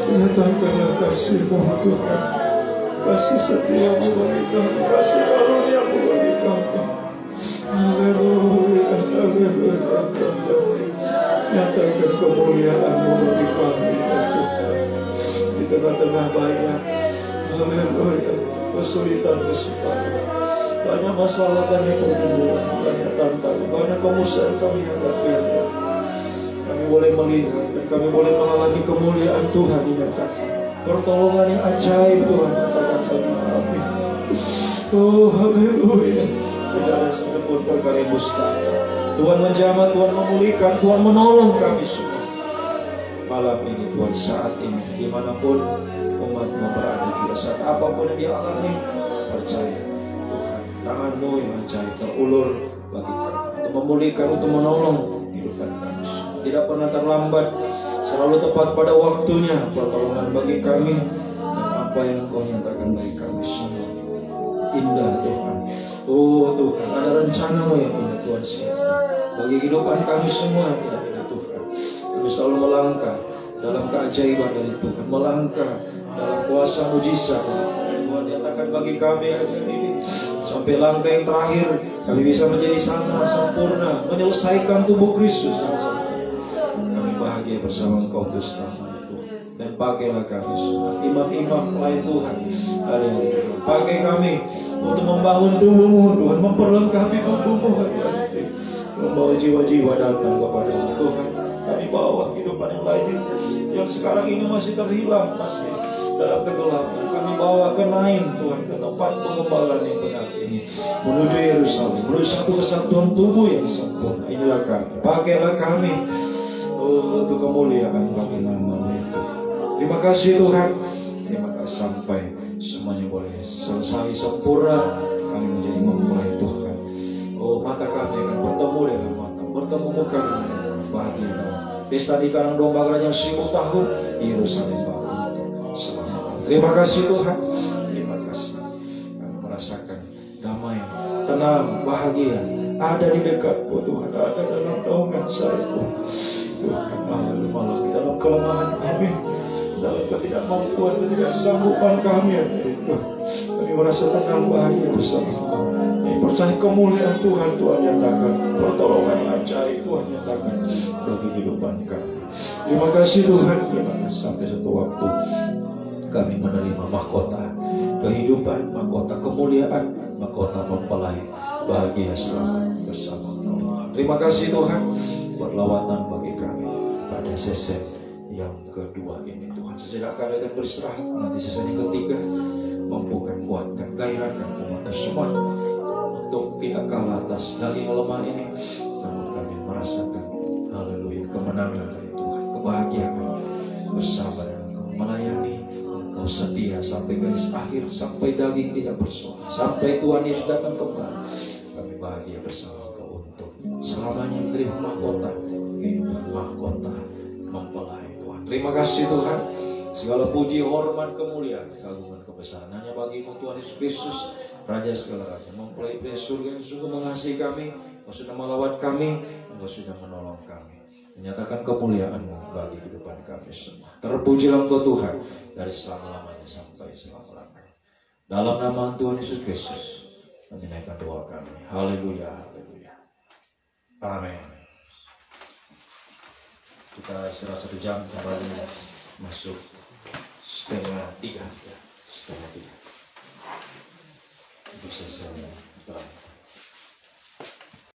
Nyatakanlah kasih-Mu Tuhan, kasih setia-Mu bagi kami, kasih karunia-Mu bagi kami. Haleluya, haleluya. Nyatakan kemuliaan-Mu bagi kami, Tuhan. Di tengah-tengah banyak, haleluya, kesulitan-kesulitan, banyak masalah, banyak pergumulan, banyak tantangan, banyak kemusuhan kami hadapi. Kami boleh melihat dan kami boleh mengalami kemuliaan Tuhan di dekat. Pertolongan yang ajaib Tuhan katakan bagi kami. Oh haleluya. Tidak ada sedikitpun perkara yang mustahil. Tuhan menjamah, Tuhan memulihkan, Tuhan menolong kami semua. Malam ini Tuhan, saat ini dimanapun umat-Mu berada, di saat apapun yang dia alami, percaya Tuhan, tangan-Mu yang ajaib terulur bagi kami untuk memulihkan, untuk menolong kehidupan kami. Tidak pernah terlambat selalu tepat pada waktunya, pertolongan bagi kami, dan apa yang Kau nyatakan bagi kami semua indah Tuhan. Oh Tuhan, ada rencana-Mu yang indah Tuhan siapkan bagi kehidupan kami semua ya Tuhan. Kami selalu melangkah dalam keajaiban dari Tuhan, melangkah dalam kuasa mujizat Tuhan nyatakan bagi kami hari ini. Sampai langkah yang terakhir kami bisa menjadi sangat sempurna, menyelesaikan tubuh Kristus yang sempurna. Kami bahagia bersama Engkau Tuhan. Dan pakailah kami semua imam-imam pelayan Tuhan hari ini. Pakai kami untuk membangun tubuh-Mu Tuhan, memperlengkapi tubuh-Mu hari ini. Membawa jiwa-jiwa datang kepada Tuhan. Kami bawa kehidupan yang lain yang sekarang ini masih terhilang, masih dalam kegelapan. Kami bawa ke lain Tuhan, ke tempat pengembalaan yang benar ini, menuju Yerusalem, menuju satu kesatuan tubuh yang sempurna. Inilah kami, pakailah kami untuk kemuliaan bagi nama-Mu Tuhan. Terima kasih Tuhan. Terima kasih sampai semuanya boleh selesai sempurna. Kami menjadi mempelai Tuhan. Oh, mata kami akan bertemu dengan mata, bertemu muka dengan muka. Bahagia pesta di kandang domba kerajaan 1000 tahun Yerusalem baru selama. Terima kasih Tuhan. Terima kasih. Kami merasakan damai, tenang, bahagia ada di dekat-Mu Tuhan, ada dalam naungan sayap-Mu Tuhan. Malam di dalam kelemahan kami, dalam ketidakmampuan, ketidaksanggupan kami ya Tuhan, kami merasa tenang, bahagia bersama Engkau. Kami percaya kemuliaan Tuhan nyatakan, pertolongan yang ajaib Tuhan nyatakan bagi kehidupan kami. Terima kasih Tuhan. Terima kasih sampai satu waktu kami menerima mahkota kehidupan, mahkota kemuliaan, mahkota mempelai bahagia selamat bersama Engkau. Terima kasih Tuhan buat lawatan bagi kami pada sesi yang kedua ini Tuhan. Sejenak kami akan beristirahat, nanti sesi yang ketiga mampukan, kuatkan, gairahkan umat semua untuk tidak kalah atas daging lemah ini, namun kami merasakan haleluya kemenangan dari Tuhan, kebahagiaan bersama dengan Engkau, melayani Engkau setia sampai garis akhir, sampai daging tidak bersuara, sampai Tuhan Yesus datang kembali. Kami bahagia bersama Engkau untuk selamanya menerima mahkota kehidupan, mahkota mempelai Tuhan. Terima kasih Tuhan. Segala puji, hormat, kemuliaan, keagungan, kebesaran hanya bagi-Mu Tuhan Yesus Kristus, Raja segala raja, mempelai pria surga yang sungguh mengasihi kami. Engkau sudah melawat kami, Engkau sudah menolong kami, menyatakan kemuliaan-Mu bagi kehidupan kami semua. Terpujilah Engkau Tuhan dari selama-lamanya sampai selama-lamanya. Dalam nama Tuhan Yesus Kristus kami naikkan doa kami. Haleluya, haleluya. Amin. Kita istirahat 1 jam, kembali masuk 2:30 ya, 2:30 untuk sesi